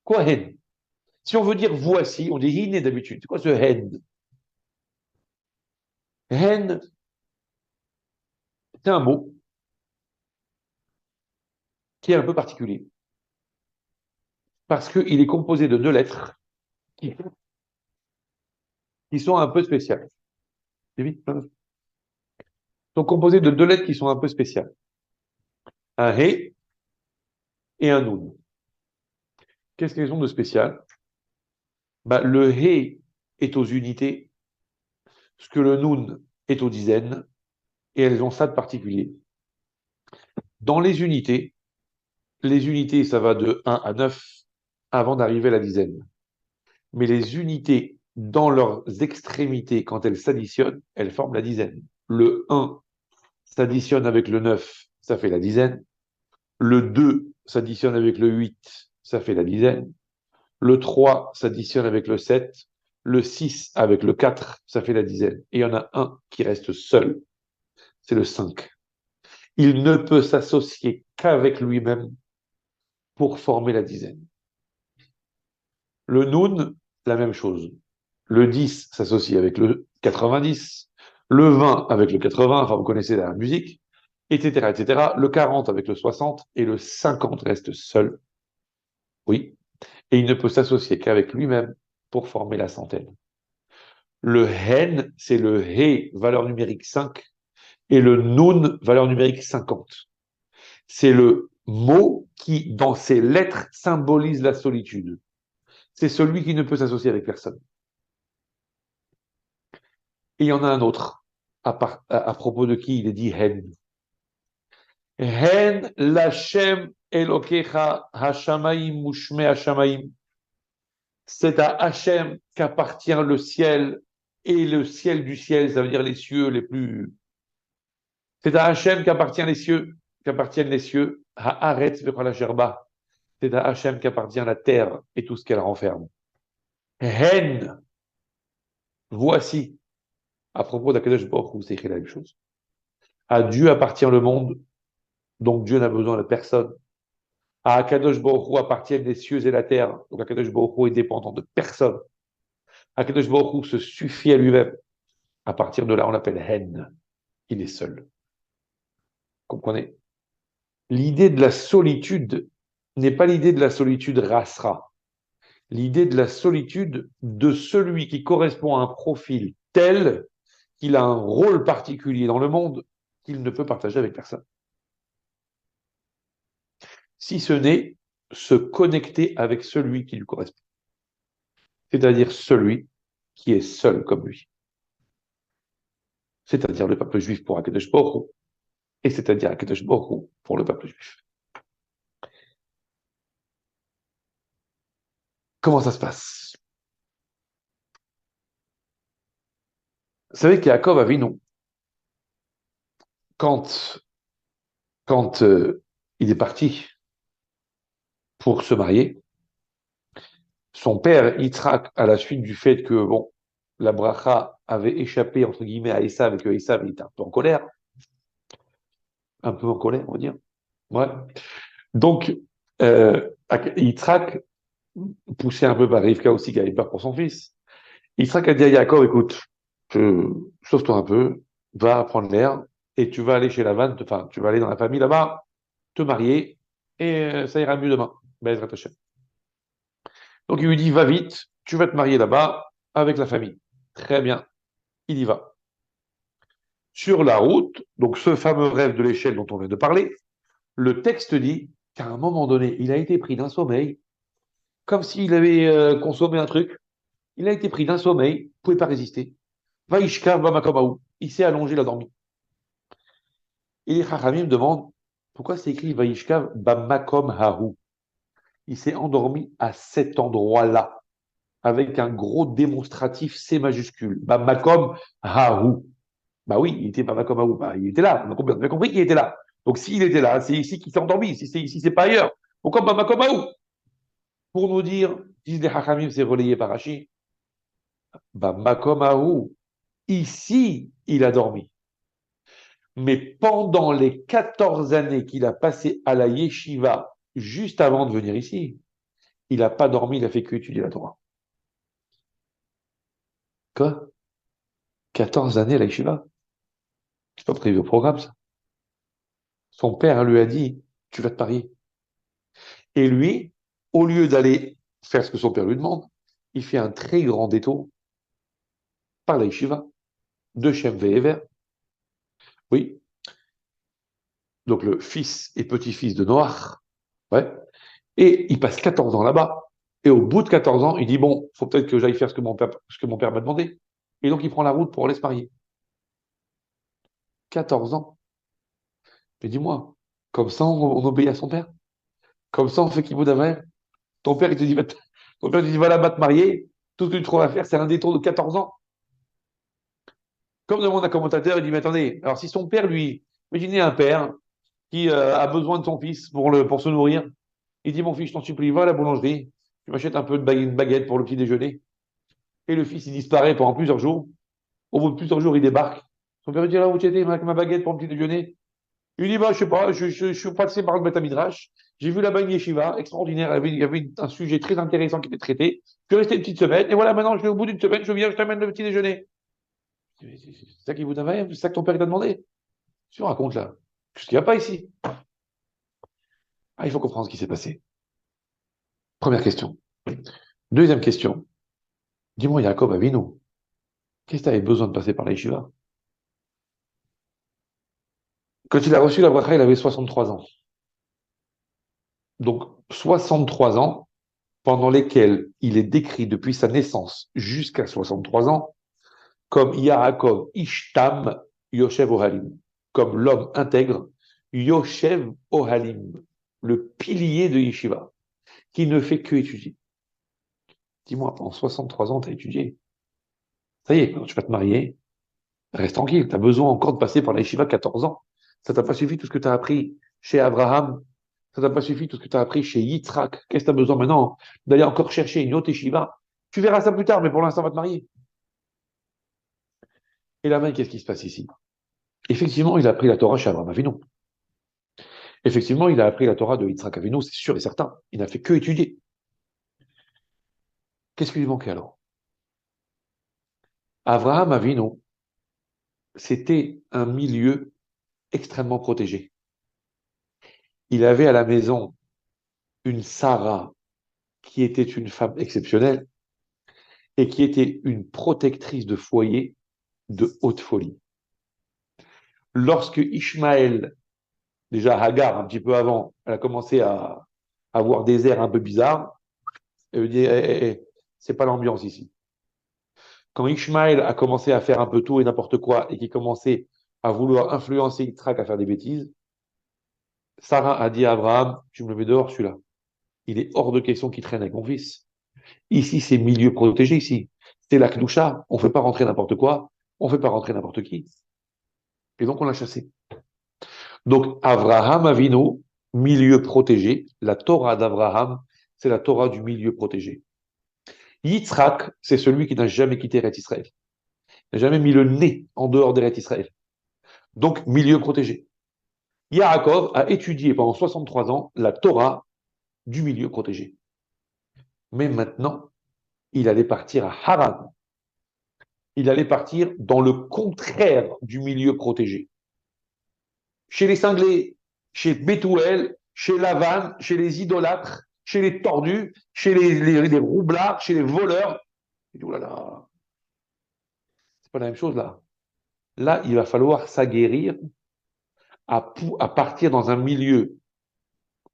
Quoi Hen? Si on veut dire voici, on dit Hine d'habitude. C'est quoi ce Hen? Hen, c'est un mot qui est un peu particulier. Parce qu'il est composé de deux lettres qui sont un peu spéciales. C'est vite, hein. Ils sont composés de deux lettres qui sont un peu spéciales. Un He et un Nun. Qu'est-ce qu'elles ont de spécial? Bah, le He est aux unités, ce que le Nun est aux dizaines, et elles ont ça de particulier. Dans les unités, ça va de 1 à 9 avant d'arriver à la dizaine. Mais les unités, dans leurs extrémités, quand elles s'additionnent, elles forment la dizaine. Le 1 s'additionne avec le 9, ça fait la dizaine. Le 2 s'additionne avec le 8, ça fait la dizaine. Le 3 s'additionne avec le 7. Le 6 avec le 4, ça fait la dizaine. Et il y en a un qui reste seul, c'est le 5. Il ne peut s'associer qu'avec lui-même pour former la dizaine. Le Noun, la même chose. Le 10 s'associe avec le 90, le 20 avec le 80, enfin vous connaissez la musique, etc., etc. Le 40 avec le 60 et le 50 reste seul. Oui. Et il ne peut s'associer qu'avec lui-même pour former la centaine. Le Hen, c'est le He, valeur numérique 5, et le Nun, valeur numérique 50. C'est le mot qui, dans ses lettres, symbolise la solitude. C'est celui qui ne peut s'associer avec personne. Et il y en a un autre, à propos de qui il est dit Hen. Hen Lashem Elokecha Hashamaim Mushme Hashamaim. C'est à Hachem qu'appartient le ciel et le ciel du ciel, ça veut dire les cieux les plus. C'est à Hachem qu'appartiennent les cieux. Haaretz v'chol sherba. C'est à Hachem qu'appartient la terre et tout ce qu'elle renferme. Hen, voici, à propos d'Akadosh Baruch Hu, c'est écrit la même chose. À Dieu appartient le monde, donc Dieu n'a besoin de personne. À Akadosh Baruch Hu appartiennent les cieux et la terre, donc Akadosh Baruch Hu est dépendant de personne. Akadosh Baruch Hu se suffit à lui-même. À partir de là, on l'appelle Hen. Il est seul. Comprenez? L'idée de la solitude n'est pas l'idée de la solitude rasra. L'idée de la solitude de celui qui correspond à un profil tel qu'il a un rôle particulier dans le monde qu'il ne peut partager avec personne. Si ce n'est se connecter avec celui qui lui correspond. C'est-à-dire celui qui est seul comme lui. C'est-à-dire le peuple juif pour Akadosh Baruch Hu, et c'est-à-dire Akadosh Baruch Hu pour le peuple juif. Comment ça se passe? Vous savez qu'Yaakov Avinu, quand, quand il est parti pour se marier, son père, Yitzhak, à la suite du fait que, bon, la bracha avait échappé, entre guillemets, à Esav, et que Esav était un peu en colère, on va dire. Ouais. Donc, Yitzhak, poussé un peu par Rivka aussi, qui avait peur pour son fils, Yitzhak a dit à Yaakov, écoute, sauve-toi un peu, va prendre l'air, et tu vas aller chez Lavan, enfin, tu vas aller dans la famille là-bas, te marier, et ça ira mieux demain. Be'ezrat Hashem. Donc il lui dit, va vite, tu vas te marier là-bas avec la famille. Très bien, il y va. Sur la route, donc ce fameux rêve de l'échelle dont on vient de parler, le texte dit qu'à un moment donné, il a été pris d'un sommeil, comme s'il avait consommé un truc. Il a été pris d'un sommeil, il ne pouvait pas résister. Vaishkav Bamakomaou. Il s'est allongé, il a dormi. Et les Chachamim me demandent pourquoi c'est écrit Vaishkav Bamakom Hahu. Il s'est endormi à cet endroit-là, avec un gros démonstratif C majuscule. Bamakom Hahu. Bah oui, il était Bamakom Hahu. Bah, il était là. On a bien compris qu'il était là. Donc s'il était là, c'est ici qu'il s'est endormi. Si c'est ici, c'est pas ailleurs. Pourquoi Bamakom Hahu? Pour nous dire, disent les Chachamim, c'est relayé par Rashi. Bamakom Hahu. Ici, il a dormi. Mais pendant les 14 années qu'il a passées à la yeshiva, juste avant de venir ici, il n'a pas dormi, il a fait qu'étudier la Torah. Quoi? 14 années à la yeshiva? C'est pas prévu au programme, ça. Son père lui a dit, tu vas te marier. Et lui, au lieu d'aller faire ce que son père lui demande, il fait un très grand détour par la yeshiva de Shem Ve'ever. Oui. Donc le fils et petit-fils de Noach. Ouais. Et il passe 14 ans là-bas. Et au bout de 14 ans, il dit, bon, faut peut-être que j'aille faire ce que mon père m'a demandé. Et donc, il prend la route pour aller se marier. 14 ans. Mais dis-moi, comme ça, on obéit à son père? Comme ça, on fait qu'il d'Aver? Ton père, il te dit, ton père, il te dit, va là-bas te marier. Tout ce que tu trouves à faire, c'est un détour de 14 ans. Comme demande un commentateur, il dit, mais attendez, alors si son père, lui, imaginez un père qui a besoin de son fils pour se nourrir. Il dit, mon fils, je t'en supplie, va à la boulangerie, tu m'achètes un peu une baguette pour le petit déjeuner. Et le fils, il disparaît pendant plusieurs jours. Au bout de plusieurs jours, il débarque. Son père lui dit, là, où tu étais avec ma baguette pour le petit déjeuner? Il dit, bah, je sais pas, je suis passé par le Beth Midrash. J'ai vu là-bas une yeshiva extraordinaire. Il y avait un sujet très intéressant qui était traité. Je suis resté une petite semaine. Et voilà, maintenant, au bout d'une semaine, je viens, je t'amène le petit déjeuner. C'est ça qui vous avait, c'est ça que ton père t'a demandé? Tu racontes là. Qu'est-ce qu'il n'y a pas ici? Ah, il faut comprendre ce qui s'est passé. Première question. Deuxième question. Dis-moi, Yaakov Avinu, qu'est-ce que tu avais besoin de passer par la yeshiva? Quand il a reçu la bracha, il avait 63 ans. Donc 63 ans pendant lesquels il est décrit depuis sa naissance jusqu'à 63 ans comme Yaakov Ishtam Yoshev Ohalim, comme l'homme intègre Yoshev Ohalim, le pilier de Yeshiva, qui ne fait que étudier. Dis-moi, pendant 63 ans, tu as étudié. Ça y est, quand tu vas te marier, reste tranquille, tu as besoin encore de passer par la Yeshiva 14 ans. Ça t'a pas suffi tout ce que tu as appris chez Abraham, ça t'a pas suffi tout ce que tu as appris chez Yitzhak. Qu'est-ce que tu as besoin maintenant d'aller encore chercher une autre Yeshiva? Tu verras ça plus tard, mais pour l'instant, va te marier. Et la main, qu'est-ce qui se passe ici? Effectivement, il a appris la Torah chez Abraham Avinu. Effectivement, il a appris la Torah de Yitzhak Avinu, c'est sûr et certain. Il n'a fait que étudier. Qu'est-ce qui lui manquait alors? Abraham Avinu, c'était un milieu extrêmement protégé. Il avait à la maison une Sarah qui était une femme exceptionnelle et qui était une protectrice de foyer de haute folie. Lorsque Ishmaël, déjà Hagar, un petit peu avant, elle a commencé à avoir des airs un peu bizarres, elle lui dit, c'est pas l'ambiance ici. Quand Ishmaël a commencé à faire un peu tout et n'importe quoi et qu'il commençait à vouloir influencer Yitzhak à faire des bêtises, Sarah a dit à Abraham, tu me le mets dehors celui-là. Il est hors de question qu'il traîne avec mon fils. Ici, c'est milieu protégé ici. C'est la Kdusha. On ne fait pas rentrer n'importe quoi. On ne fait pas rentrer n'importe qui. Et donc, on l'a chassé. Donc, Abraham Avinu, milieu protégé. La Torah d'Abraham, c'est la Torah du milieu protégé. Yitzhak, c'est celui qui n'a jamais quitté Eretz Israël. Il n'a jamais mis le nez en dehors d'Eretz Israël. Donc, milieu protégé. Yaakov a étudié pendant 63 ans la Torah du milieu protégé. Mais maintenant, il allait partir à Haran. Il allait partir dans le contraire du milieu protégé. Chez les cinglés, chez Bethuel, chez Lavan, chez les idolâtres, chez les tordus, chez les roublards, chez les voleurs. Il dit, oh là là, c'est pas la même chose là. Là, il va falloir s'aguerrir à partir dans un milieu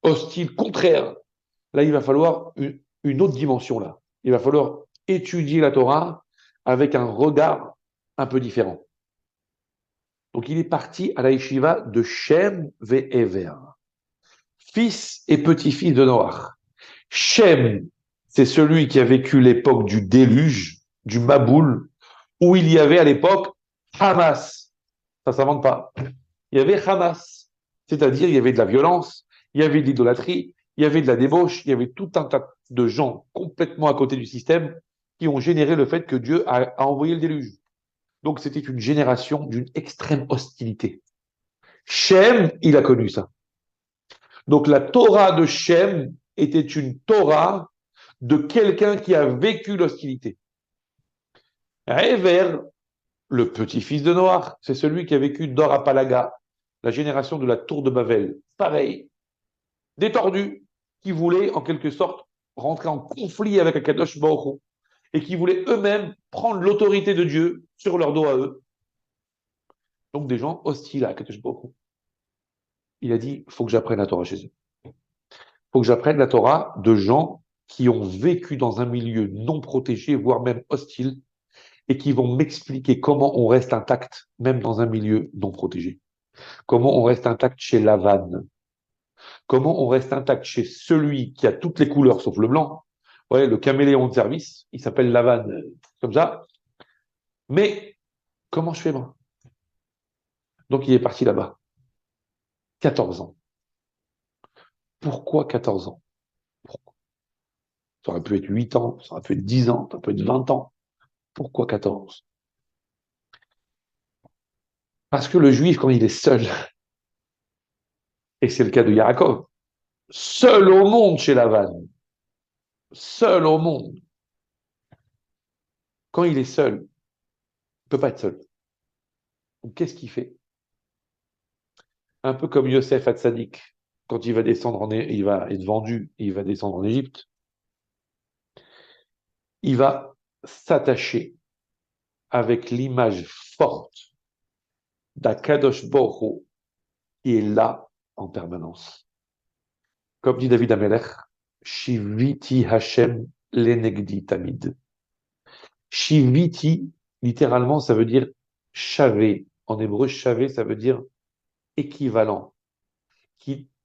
hostile, contraire. Là, il va falloir une autre dimension là. Il va falloir étudier la Torah avec un regard un peu différent. Donc, il est parti à la yeshiva de Shem Ve'ever, fils et petit-fils de Noach. Shem, c'est celui qui a vécu l'époque du déluge, du Maboul, où il y avait à l'époque Hamas. Ça ne s'invente pas. Il y avait Hamas, c'est-à-dire il y avait de la violence, il y avait de l'idolâtrie, il y avait de la débauche, il y avait tout un tas de gens complètement à côté du système qui ont généré le fait que Dieu a envoyé le déluge. Donc c'était une génération d'une extrême hostilité. Shem, il a connu ça. Donc la Torah de Shem était une Torah de quelqu'un qui a vécu l'hostilité. Réver, le petit-fils de Noach, c'est celui qui a vécu Dorapalaga, la génération de la tour de Babel. Pareil, des tordus qui voulaient en quelque sorte rentrer en conflit avec Akadosh Baruch Hu et qui voulaient eux-mêmes prendre l'autorité de Dieu sur leur dos à eux. Donc des gens hostiles à Akadosh Baruch Hu. Il a dit, il faut que j'apprenne la Torah chez eux. Il faut que j'apprenne la Torah de gens qui ont vécu dans un milieu non protégé, voire même hostile, et qui vont m'expliquer comment on reste intact, même dans un milieu non protégé. Comment on reste intact chez Lavan. Comment on reste intact chez celui qui a toutes les couleurs sauf le blanc. Ouais, le caméléon de service, il s'appelle Lavan, comme ça. Mais comment je fais moi? Donc il est parti là-bas. 14 ans. Pourquoi 14 ans? Pourquoi? Ça aurait pu être 8 ans, ça aurait pu être 10 ans, ça aurait pu être 20 ans. Pourquoi 14? Parce que le juif, quand il est seul, et c'est le cas de Yaakov, seul au monde chez Lavan, seul au monde, quand il est seul, il ne peut pas être seul. Donc qu'est-ce qu'il fait? Un peu comme Yosef Hatzadik, quand il va descendre il va être vendu, il va descendre en Égypte, il va s'attacher avec l'image forte d'Akadosh Baruch Hu qui est là en permanence. Comme dit David Amelech, Shiviti Hashem lenegdi tamid. Shiviti, littéralement, ça veut dire chavé. En hébreu, chavé, ça veut dire équivalent.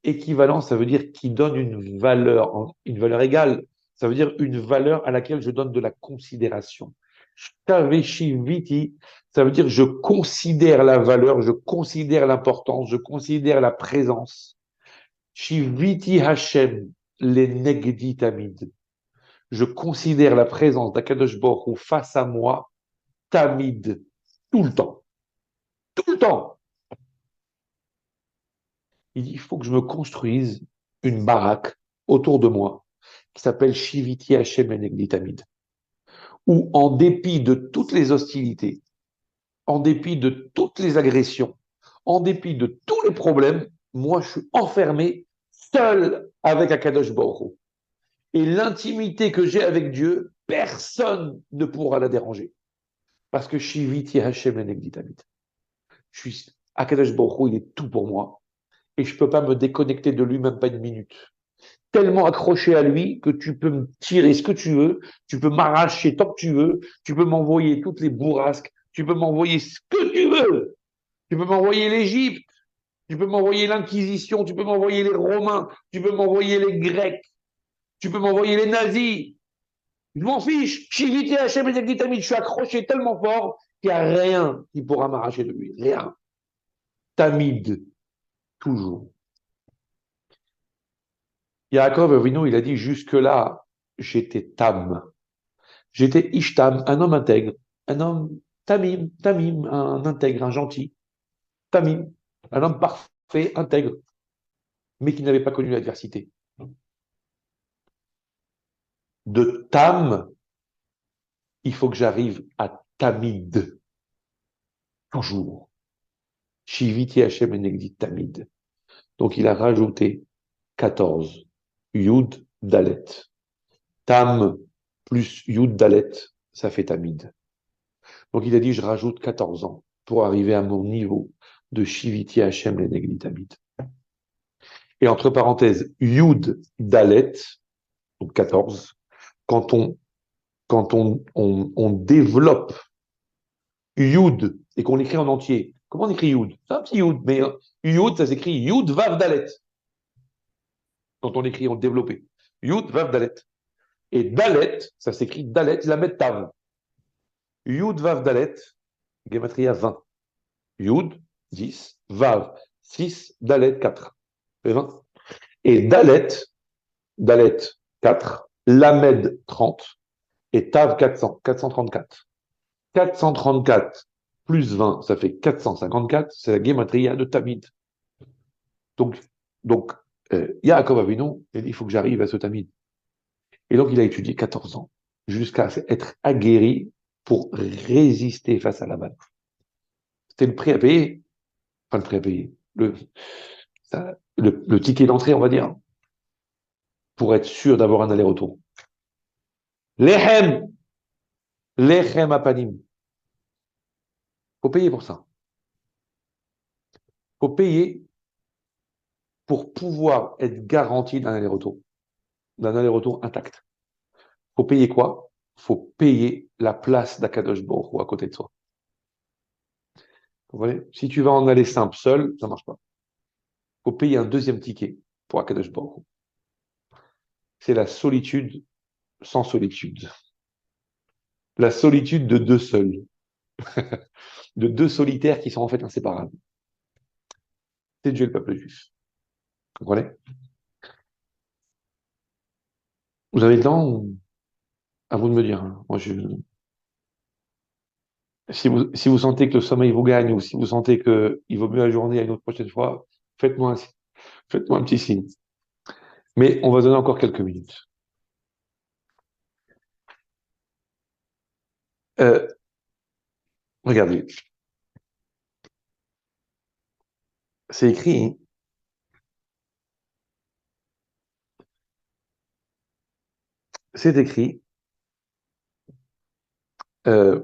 Équivalent, ça veut dire qui donne une valeur égale. Ça veut dire une valeur à laquelle je donne de la considération. Chavé Shiviti, ça veut dire je considère la valeur, je considère l'importance, je considère la présence. Shiviti Hashem lenegdi tamid. Je considère la présence d'Akadosh Baruch Hu face à moi, tamid, tout le temps. Tout le temps. Il dit, il faut que je me construise une baraque autour de moi qui s'appelle Shiviti Hashem Enegdi Tamid, où en dépit de toutes les hostilités, en dépit de toutes les agressions, en dépit de tous les problèmes, moi je suis enfermé seul avec Akadosh Baruch Hu. Et l'intimité que j'ai avec Dieu, personne ne pourra la déranger. Parce que Shiviti Hashem Enegdi Tamid. Akadosh Baruch Hu, il est tout pour moi. Et je ne peux pas me déconnecter de lui, même pas une minute. Tellement accroché à lui que tu peux me tirer ce que tu veux, tu peux m'arracher tant que tu veux, tu peux m'envoyer toutes les bourrasques, tu peux m'envoyer ce que tu veux. Tu peux m'envoyer l'Égypte, tu peux m'envoyer l'Inquisition, tu peux m'envoyer les Romains, tu peux m'envoyer les Grecs, tu peux m'envoyer les nazis. Je m'en fiche. Shiviti Hashem et Tamid, je suis accroché tellement fort qu'il n'y a rien qui pourra m'arracher de lui. Rien. Tamid, toujours. Yaakov Avinu, il a dit jusque-là, j'étais tam. J'étais Ishtam, un homme intègre, un homme tamim, un intègre, un gentil, tamim, un homme parfait, intègre, mais qui n'avait pas connu l'adversité. De tam, il faut que j'arrive à tamid, toujours. Shiviti Hashem enegdi tamid. Donc il a rajouté 14. Yud Dalet. Tam plus Yud Dalet, ça fait tamid. Donc il a dit, je rajoute 14 ans pour arriver à mon niveau de Shiviti Hashem lenegdi tamid. Et entre parenthèses, Yud Dalet, donc 14, quand on développe Yud et qu'on l'écrit en entier, comment on écrit Yud? C'est un petit Yud, mais Yud, ça s'écrit Yud Vav Dalet. Quand on l'écrit, on le développé. Yud Vav Dalet. Et Dalet, ça s'écrit Dalet, la met Tav. Yud Vav Dalet, Gematria 20. Yud, 10, Vav, 6, Dalet, 4. C'est 20. Et Dalet, Dalet, 4, Lamed, 30, et Tav, 400, 434. 434 plus 20, ça fait 454, c'est la guématria de Tamid. Donc, donc Yaakov Avinu, il dit, il faut que j'arrive à ce Tamid. Et donc, il a étudié 14 ans, jusqu'à être aguerri pour résister face à la balle. C'était le prix à payer, enfin le prix à payer, le ticket d'entrée, on va dire, pour être sûr d'avoir un aller-retour. Lechem, lechem apanim. Faut payer pour ça. Faut payer pour pouvoir être garanti d'un aller-retour intact. Faut payer quoi? Faut payer la place d'Akadosh Baruch Hu à côté de soi. Vous voyez? Si tu vas en aller simple seul, ça marche pas. Faut payer un deuxième ticket pour Akadosh Baruch Hu. C'est la solitude sans solitude. La solitude de deux seuls. De deux solitaires qui sont en fait inséparables. C'est Dieu le peuple juif. Vous comprenez? Vous avez le temps? À vous de me dire, hein. Moi, si vous sentez que le sommeil vous gagne ou si vous sentez qu'il vaut mieux ajourner à une autre prochaine fois, faites-moi faites-moi un petit signe. Mais on va donner encore quelques minutes. Euh, regardez, c'est écrit, c'est écrit, euh,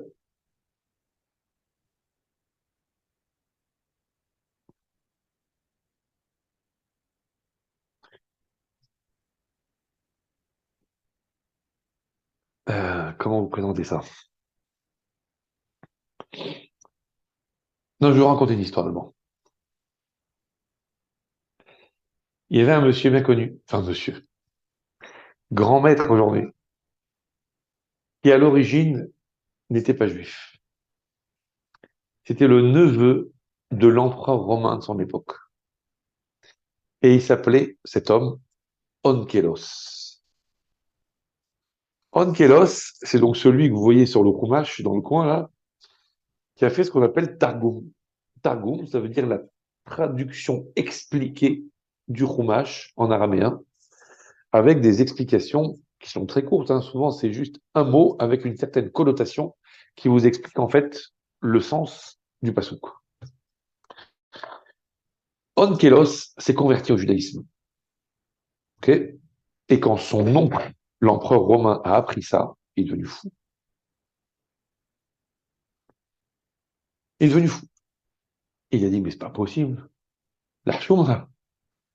Comment vous présenter ça? Non, je vais vous raconter une histoire d'abord. Il y avait un monsieur bien connu, enfin monsieur, grand maître aujourd'hui, qui à l'origine n'était pas juif. C'était le neveu de l'empereur romain de son époque. Et il s'appelait, cet homme, Onkelos. Onkelos, c'est donc celui que vous voyez sur le Chumash, dans le coin là, qui a fait ce qu'on appelle Targum. Targum, ça veut dire la traduction expliquée du Chumash en araméen, avec des explications qui sont très courtes, hein. Souvent, c'est juste un mot avec une certaine connotation qui vous explique en fait le sens du pasouk. Onkelos s'est converti au judaïsme. Ok. Et quand son oncle, l'empereur romain, a appris ça, il est devenu fou. Il est devenu fou. Il a dit, mais c'est pas possible. L'archouma,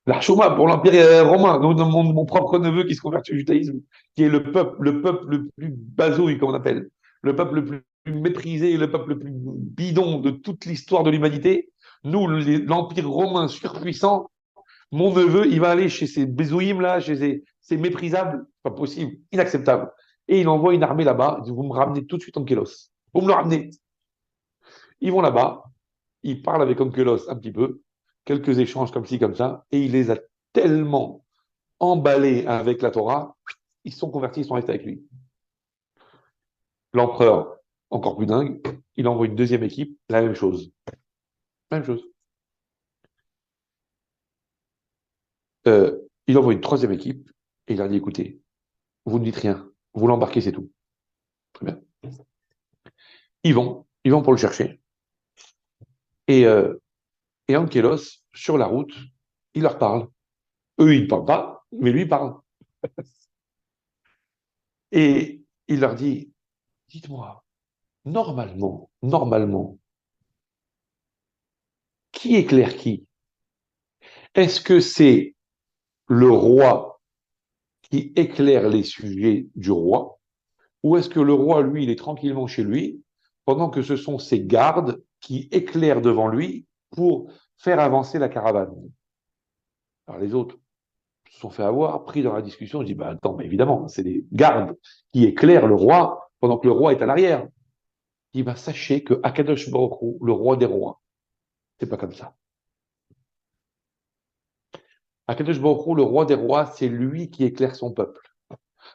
l'archouma pour l'Empire romain, mon propre neveu qui se convertit au judaïsme, qui est le peuple le plus bazouille, comme on appelle, le peuple le plus méprisé, le peuple le plus bidon de toute l'histoire de l'humanité. Nous, l'Empire romain surpuissant, mon neveu, il va aller chez ces bézouïms là, ces méprisables, pas possible, inacceptable. Et il envoie une armée là-bas, il dit, vous me ramenez tout de suite Onkelos. Vous me le ramenez. Ils vont là-bas, ils parlent avec Onkelos un petit peu, quelques échanges comme ci, comme ça, et il les a tellement emballés avec la Torah, ils se sont convertis, ils sont restés avec lui. L'empereur, encore plus dingue, il envoie une deuxième équipe, la même chose. Même chose. Il envoie une troisième équipe, et il leur dit, écoutez, vous ne dites rien, vous l'embarquez, c'est tout. Très bien. Ils vont pour le chercher. Et, euh, et Ankelos, sur la route, il leur parle. Eux, ils ne parlent pas, mais lui, il parle. Et il leur dit, dites-moi, normalement, qui éclaire qui? Est-ce que c'est le roi qui éclaire les sujets du roi? Ou est-ce que le roi, lui, il est tranquillement chez lui, pendant que ce sont ses gardes qui éclairent devant lui pour faire avancer la caravane? Alors les autres se sont fait avoir, pris dans la discussion, je dis, bah attends, mais évidemment, c'est des gardes qui éclairent le roi pendant que le roi est à l'arrière. Il dit, bah sachez que Akadosh Baruch Hu, le roi des rois, c'est pas comme ça. Akadosh Baruch Hu, le roi des rois, c'est lui qui éclaire son peuple.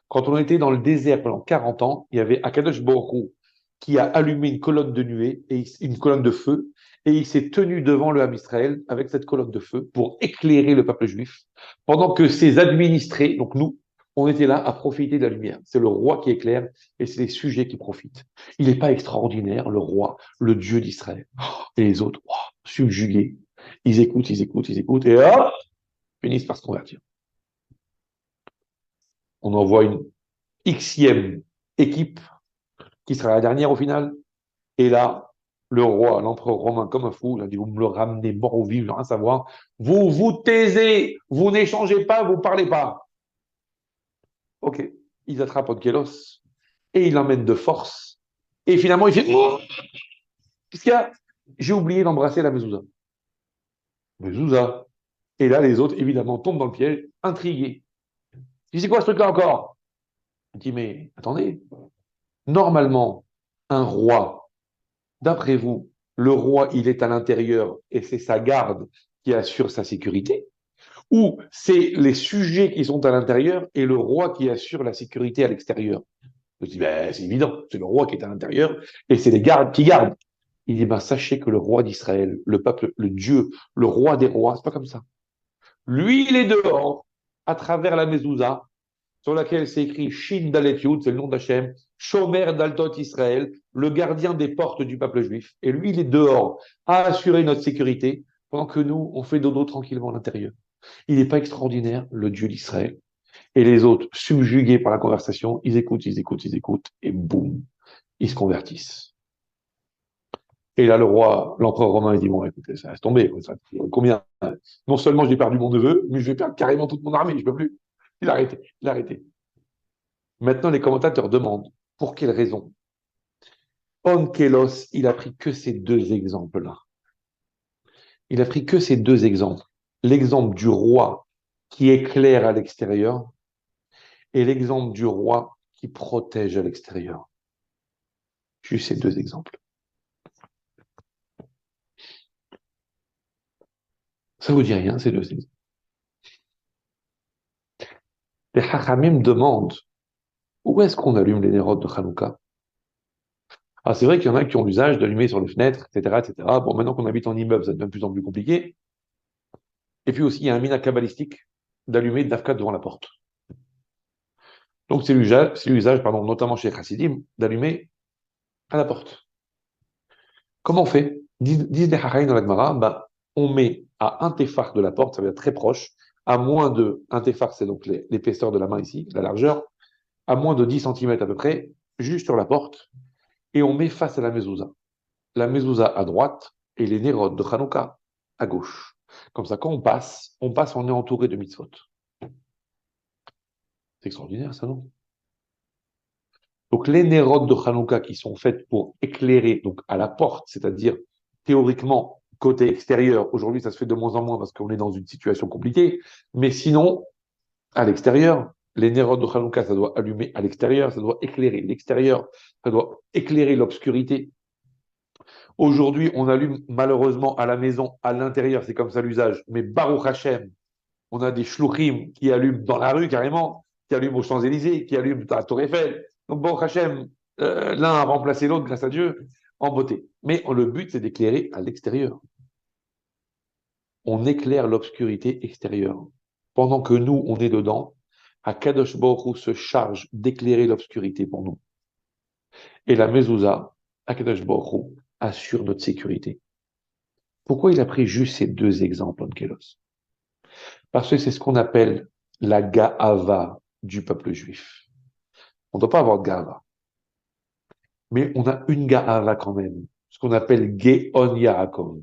Quand on était dans le désert pendant 40 ans, il y avait Akadosh Baruch Hu qui a allumé une colonne de nuée et une colonne de feu, et il s'est tenu devant le Ham Israël avec cette colonne de feu pour éclairer le peuple juif, pendant que ses administrés, donc nous, on était là à profiter de la lumière. C'est le roi qui éclaire et c'est les sujets qui profitent. Il n'est pas extraordinaire, le roi, le Dieu d'Israël. Et les autres, oh, subjugués, ils écoutent, et hop, finissent par se convertir. On envoie une Xème équipe qui sera la dernière au final. Et là, le roi, l'empereur romain, comme un fou, il a dit, vous me le ramenez mort ou vif, je veux rien savoir. Vous vous taisez, vous n'échangez pas, vous parlez pas. Ok, ils attrapent Onkelos et ils l'emmènent de force. Et finalement, il fait, oh, qu'est-ce qu'il y a? J'ai oublié d'embrasser la mezouza. Mezouza. Et là, les autres, évidemment, tombent dans le piège, intrigués. Je dis, c'est quoi ce truc-là encore? Il dit, mais attendez, normalement, un roi, d'après vous, le roi, il est à l'intérieur et c'est sa garde qui assure sa sécurité, ou c'est les sujets qui sont à l'intérieur et le roi qui assure la sécurité à l'extérieur? Je dis, ben, c'est évident, c'est le roi qui est à l'intérieur et c'est les gardes qui gardent. Il dit, ben, sachez que le roi d'Israël, le peuple, le Dieu, le roi des rois, c'est pas comme ça. Lui, il est dehors, à travers la mezouza, sur laquelle c'est écrit Shin Dalet Yud, c'est le nom d'Hachem, Shomer Daltot Israël, le gardien des portes du peuple juif. Et lui, il est dehors à assurer notre sécurité, pendant que nous, on fait dodo tranquillement à l'intérieur. Il n'est pas extraordinaire, le Dieu d'Israël. Et les autres, subjugués par la conversation, ils écoutent, et boum, ils se convertissent. Et là, le roi, l'empereur romain, il dit, bon, écoutez, ça laisse tomber. Ça, combien? Non seulement j'ai perdu mon neveu, mais je vais perdre carrément toute mon armée, je ne peux plus. Il a arrêté, il a arrêté. Maintenant, les commentateurs demandent Pour quelle raison? Onkelos, il a pris que ces deux exemples-là. Il a pris que ces deux exemples. L'exemple du roi qui éclaire à l'extérieur et l'exemple du roi qui protège à l'extérieur. Juste ces deux exemples. Ça vous dit rien, ces deux exemples? Les Hachamim demandent où est-ce qu'on allume les nérodes de Hanouka? Alors c'est vrai qu'il y en a qui ont l'usage d'allumer sur les fenêtres, etc., etc. Bon, maintenant qu'on habite en immeuble, ça devient de plus en plus compliqué. Et puis aussi, il y a un mina kabbalistique d'allumer Dafka devant la porte. Donc c'est l'usage, pardon, notamment chez les Chassidim, d'allumer à la porte. Comment on fait? Disent les Hachamim dans la Gemara, bah, on met à un téfar de la porte, ça veut dire très proche, à moins de, un téfar, c'est donc l'épaisseur de la main ici, la largeur, à moins de 10 centimètres à peu près, juste sur la porte, et on met face à la mezouza. La mezouza à droite et les nérodes de Hanouka à gauche. Comme ça, quand on passe, on est entouré de mitzvot. C'est extraordinaire, ça, non? Donc, les nérodes de Hanouka qui sont faites pour éclairer, donc à la porte, c'est-à-dire théoriquement côté extérieur. Aujourd'hui, ça se fait de moins en moins parce qu'on est dans une situation compliquée. Mais sinon, à l'extérieur, les nérodes de Hanouka, ça doit allumer à l'extérieur, ça doit éclairer l'extérieur, ça doit éclairer l'obscurité. Aujourd'hui, on allume malheureusement à la maison, à l'intérieur, c'est comme ça l'usage. Mais Baruch Hashem, on a des shluchim qui allument dans la rue carrément, qui allument aux Champs-Élysées, qui allument à la Tour Eiffel. Donc Baruch Hashem, l'un a remplacé l'autre grâce à Dieu en beauté. Mais le but, c'est d'éclairer à l'extérieur. On éclaire l'obscurité extérieure. Pendant que nous, on est dedans, Akadosh Baruch Hu se charge d'éclairer l'obscurité pour nous. Et la mezouza, Akadosh Baruch Hu, assure notre sécurité. Pourquoi il a pris juste ces deux exemples, Onkelos? Parce que c'est ce qu'on appelle la ga'ava du peuple juif. On ne doit pas avoir de ga'ava. Mais on a une ga'ava quand même, ce qu'on appelle Ge'on Yaakov,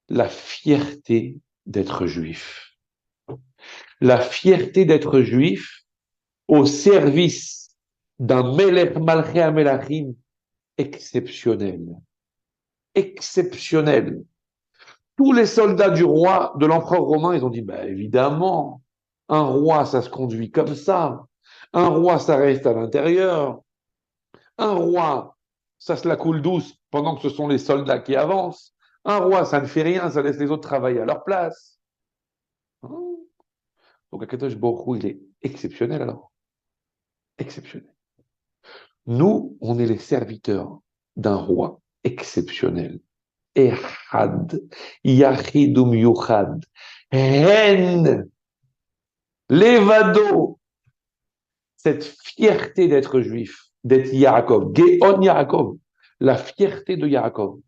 la fierté d'être juif. La fierté d'être juif au service d'un Melech Malchei HaMelachim exceptionnel. Exceptionnel. Tous les soldats du roi, de l'empereur romain, ils ont dit, bah, évidemment, un roi, ça se conduit comme ça. Un roi, ça reste à l'intérieur. Un roi, ça se la coule douce pendant que ce sont les soldats qui avancent. Un roi, ça ne fait rien, ça laisse les autres travailler à leur place. Hein? Donc Akadosh Baruch Hu, il est exceptionnel alors. Exceptionnel. Nous, on est les serviteurs d'un roi exceptionnel. Ehad, Yachidum Yuchad, Ren, Levado, cette fierté d'être juif, d'être Yaakov, Geon Yaakov, la fierté de Yaakov,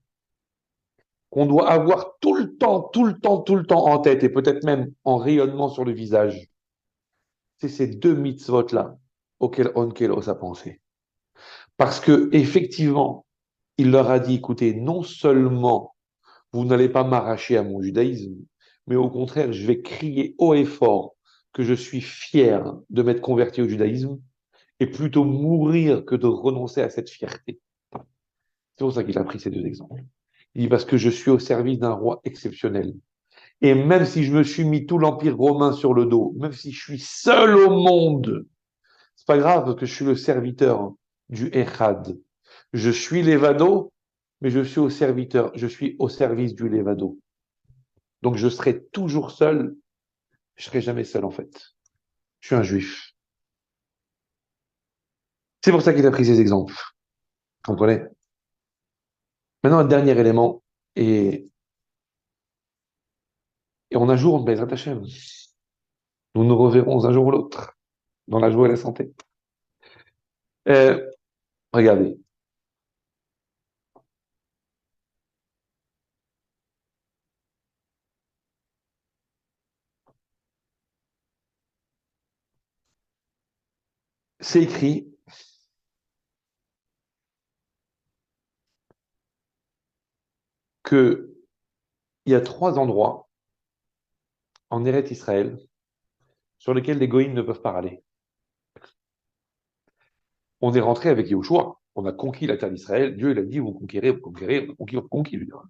qu'on doit avoir tout le temps, tout le temps, tout le temps en tête et peut-être même en rayonnement sur le visage. C'est ces deux mitzvot-là auxquels Onkelos a pensé. Parce que, effectivement, il leur a dit, écoutez, non seulement vous n'allez pas m'arracher à mon judaïsme, mais au contraire, je vais crier haut et fort que je suis fier de m'être converti au judaïsme et plutôt mourir que de renoncer à cette fierté. C'est pour ça qu'il a pris ces deux exemples. Il dit parce que je suis au service d'un roi exceptionnel. Et même si je me suis mis tout l'empire romain sur le dos, même si je suis seul au monde, c'est pas grave parce que je suis le serviteur du Echad. Je suis l'Evado, mais je suis je suis au service du Levado. Donc je serai toujours seul, je serai jamais seul en fait. Je suis un juif. C'est pour ça qu'il a pris ces exemples. Vous comprenez? Maintenant, un dernier élément, et on ajourne Bezrat Hashem. Nous nous reverrons un jour ou l'autre, dans la joie et la santé. Euh, regardez, c'est écrit qu'il y a trois endroits en Eretz Israël sur lesquels les goïms ne peuvent pas aller. On est rentré avec Yahushua. On a conquis la terre d'Israël. Dieu, il a dit, vous conquérez, vous conquérez. On a conquis, on a conquis. Je veux dire.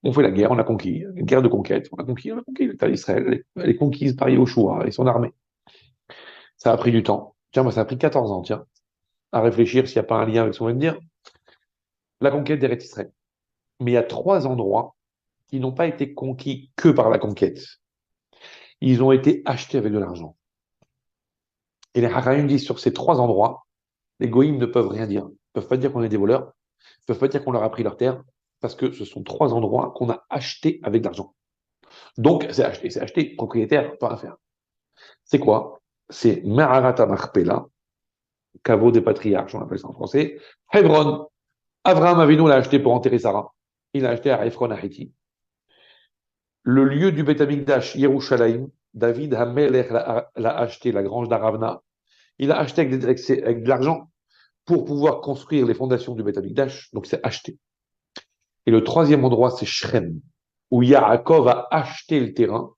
On fait la guerre, on a conquis. Une guerre de conquête. On a conquis la terre d'Israël. Elle est conquise par Yahushua et son armée. Ça a pris du temps. Tiens, moi, ça a pris 14 ans, tiens, à réfléchir s'il n'y a pas un lien avec ce qu'on vient de dire. La conquête d'Eretz Israël. Mais il y a 3 endroits qui n'ont pas été conquis que par la conquête. Ils ont été achetés avec de l'argent. Et les Hachamim disent sur ces 3 endroits, les Goïms ne peuvent rien dire. Ils ne peuvent pas dire qu'on est des voleurs. Ils ne peuvent pas dire qu'on leur a pris leur terre. Parce que ce sont 3 endroits qu'on a achetés avec de l'argent. Donc, c'est acheté, propriétaire, pas à faire. C'est quoi? C'est Ma'arata Marpella, caveau des patriarches, on appelle ça en français. Hebron, Abraham Avinu l'a acheté pour enterrer Sarah. Il l'a acheté à Ephron Hiti. Le lieu du Beth Amikdash, Yerushalayim, David Hamelech l'a acheté, la grange d'Aravna. Il a acheté avec de l'argent pour pouvoir construire les fondations du Beth Amikdash, donc c'est acheté. Et le 3e endroit, c'est Shrem, où Yaakov a acheté le terrain,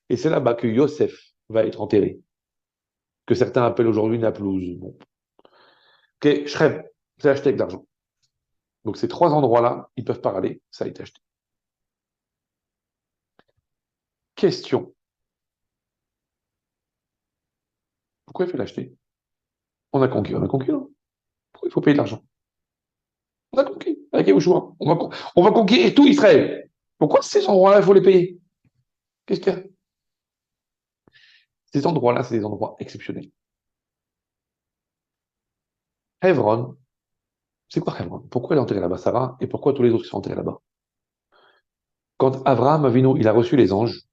et c'est là-bas que Yosef va être enterré, que certains appellent aujourd'hui Naplouse. Bon. Ok, Shrem, c'est acheté avec de l'argent. Donc ces 3 endroits-là, ils peuvent pas aller, ça a été acheté. Question, pourquoi il faut l'acheter? On a conquis, non? Pourquoi il faut payer de l'argent? On a conquis, avec Yahushua. On va conquérir tout Israël. Pourquoi ces endroits-là, il faut les payer? Qu'est-ce qu'il y a? Ces endroits-là, c'est des endroits exceptionnels. Hebron, c'est quoi Hebron? Pourquoi elle est enterrée là-bas, Sarah, et pourquoi tous les autres sont enterrés là-bas? Quand Abraham Avinu, il a reçu les anges,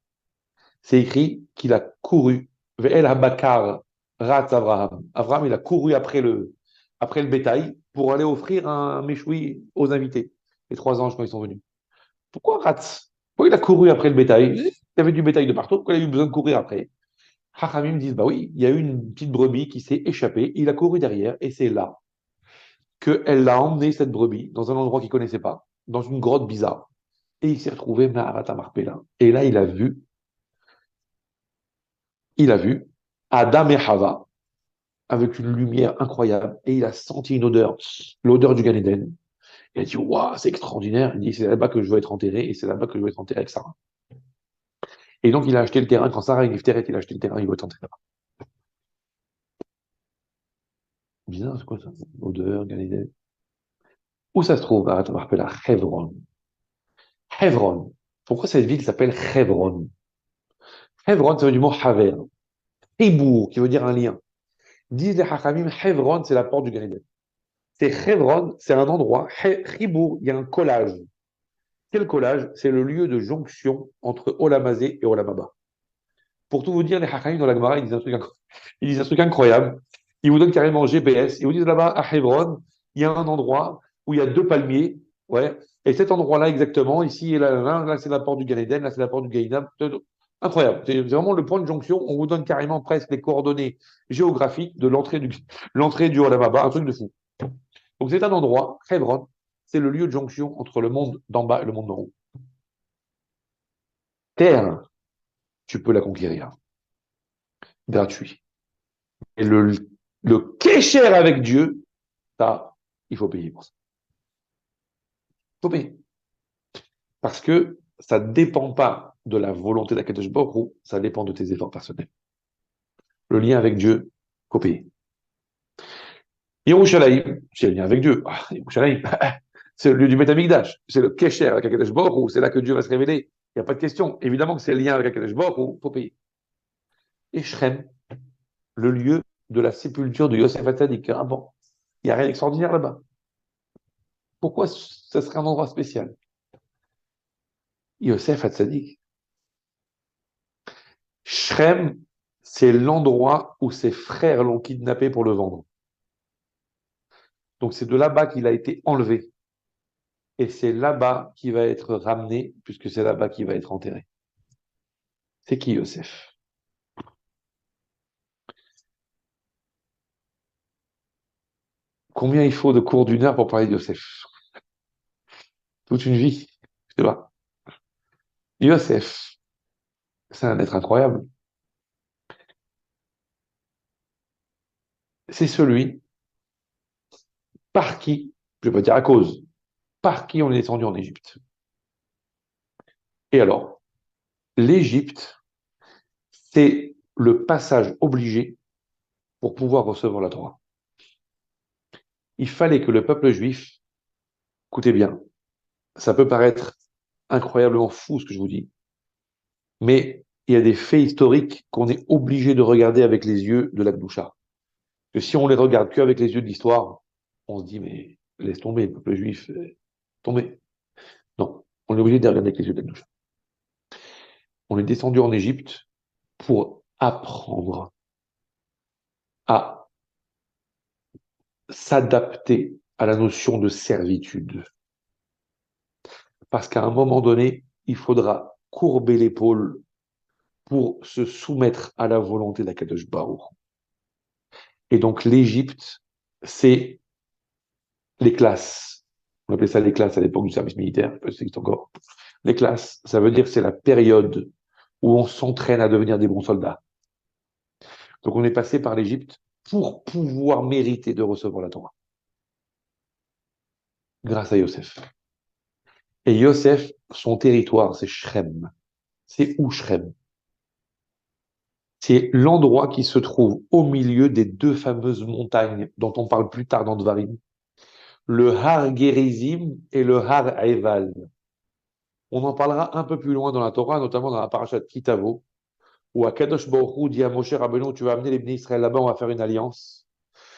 c'est écrit qu'il a couru, Ve'el Habakar, Ratz Abraham. Abraham, il a couru après le bétail pour aller offrir un méchoui aux invités, les 3 anges quand ils sont venus. Pourquoi Ratz? Pourquoi il a couru après le bétail? Il y avait du bétail de partout, pourquoi il a eu besoin de courir après? Hachamim me disent, bah oui, il y a eu une petite brebis qui s'est échappée, il a couru derrière, et c'est là qu'elle l'a emmené, cette brebis, dans un endroit qu'il ne connaissait pas, dans une grotte bizarre. Et il s'est retrouvé Maharat Marpella. Et là, il a vu Adam et Hava avec une lumière incroyable, et il a senti une odeur, l'odeur du Gan Eden. Il a dit, waouh, c'est extraordinaire. Il dit, c'est là-bas que je veux être enterré, et c'est là-bas que je veux être enterré avec Sarah. Et donc, il a acheté le terrain. Quand Sarah est Nifteret, il a acheté le terrain, il veut être enterré là-bas. Bizarre, c'est quoi ça? Odeur, Gan Eden. Où ça se trouve, Maharat Marpella? Hebron. Hebron. Pourquoi cette ville s'appelle Hebron? Hebron, ça veut du mot Haver. Hibour, qui veut dire un lien. Disent les Hachamim, Hebron, c'est la porte du Gan Eden. C'est Hebron, c'est un endroit. Hibour, il y a un collage. Quel collage? C'est le lieu de jonction entre Olam Hazé et Olam Haba. Pour tout vous dire, les Hachamim dans la Gemara, ils disent un truc incroyable. Ils vous donnent carrément un GPS. Ils vous disent là-bas, à Hebron, il y a un endroit où il y a 2 palmiers. Ouais. Et cet endroit-là, exactement, ici et là c'est la porte du Gan Eden, là, c'est la porte du Gaïnam. Incroyable. C'est vraiment le point de jonction. On vous donne carrément presque les coordonnées géographiques de l'entrée du Olam Haba. Un truc de fou. Donc, c'est un endroit, Hebron, c'est le lieu de jonction entre le monde d'en bas et le monde d'en haut. Terre, tu peux la conquérir. Gratuit. Et le kécher avec Dieu, ça, il faut payer pour ça. Il faut payer. Parce que ça ne dépend pas de la volonté d'Akadosh Baruch Hu, ça dépend de tes efforts personnels. Le lien avec Dieu, il faut payer. Yerushalayim, c'est le lien avec Dieu. Ah, Yerushalayim, c'est le lieu du Beth Amikdash. C'est le kécher avec Akadosh Baruch Hu, c'est là que Dieu va se révéler. Il n'y a pas de question. Évidemment que c'est le lien avec Akadosh Baruch Hu, il faut payer. Et Shrem, le lieu de la sépulture de Yosef Hatzadik. Ah bon, il n'y a rien d'extraordinaire là-bas. Pourquoi ce serait un endroit spécial? Yosef Hatzadik. Shrem, c'est l'endroit où ses frères l'ont kidnappé pour le vendre. Donc c'est de là-bas qu'il a été enlevé. Et c'est là-bas qu'il va être ramené, puisque c'est là-bas qu'il va être enterré. C'est qui Yosef? Combien il faut de cours d'une heure pour parler de Yosef? Toute une vie. Je sais pas. Yosef, c'est un être incroyable. C'est celui Par qui? Je ne vais pas dire à cause. Par qui on est descendu en Égypte? Et alors, l'Égypte, c'est le passage obligé pour pouvoir recevoir la Torah. Il fallait que le peuple juif, écoutez bien, ça peut paraître incroyablement fou ce que je vous dis, mais il y a des faits historiques qu'on est obligé de regarder avec les yeux de la Gdoucha. Que si on les regarde qu'avec les yeux de l'histoire, on se dit, mais laisse tomber, le peuple juif, tomber. Non, on est obligé de les regarder avec les yeux de la Gdoucha. On est descendu en Égypte pour apprendre à s'adapter à la notion de servitude. Parce qu'à un moment donné, il faudra courber l'épaule pour se soumettre à la volonté d'Akadosh Baruch. Et donc l'Égypte, c'est les classes. On appelait ça les classes à l'époque du service militaire, ça existe encore. Les classes, ça veut dire que c'est la période où on s'entraîne à devenir des bons soldats. Donc on est passé par l'Égypte pour pouvoir mériter de recevoir la Torah. Grâce à Yosef. Et Yosef, son territoire, c'est Shrem. C'est où Shrem? C'est l'endroit qui se trouve au milieu des deux fameuses montagnes dont on parle plus tard dans Dvarim. Le Har Gerizim et le Har Eval. On en parlera un peu plus loin dans la Torah, notamment dans la parasha de Kitavo, où Akadosh Baruch Hu dit à Moshe Rabbeinu, tu vas amener les bénis Israël là-bas, on va faire une alliance.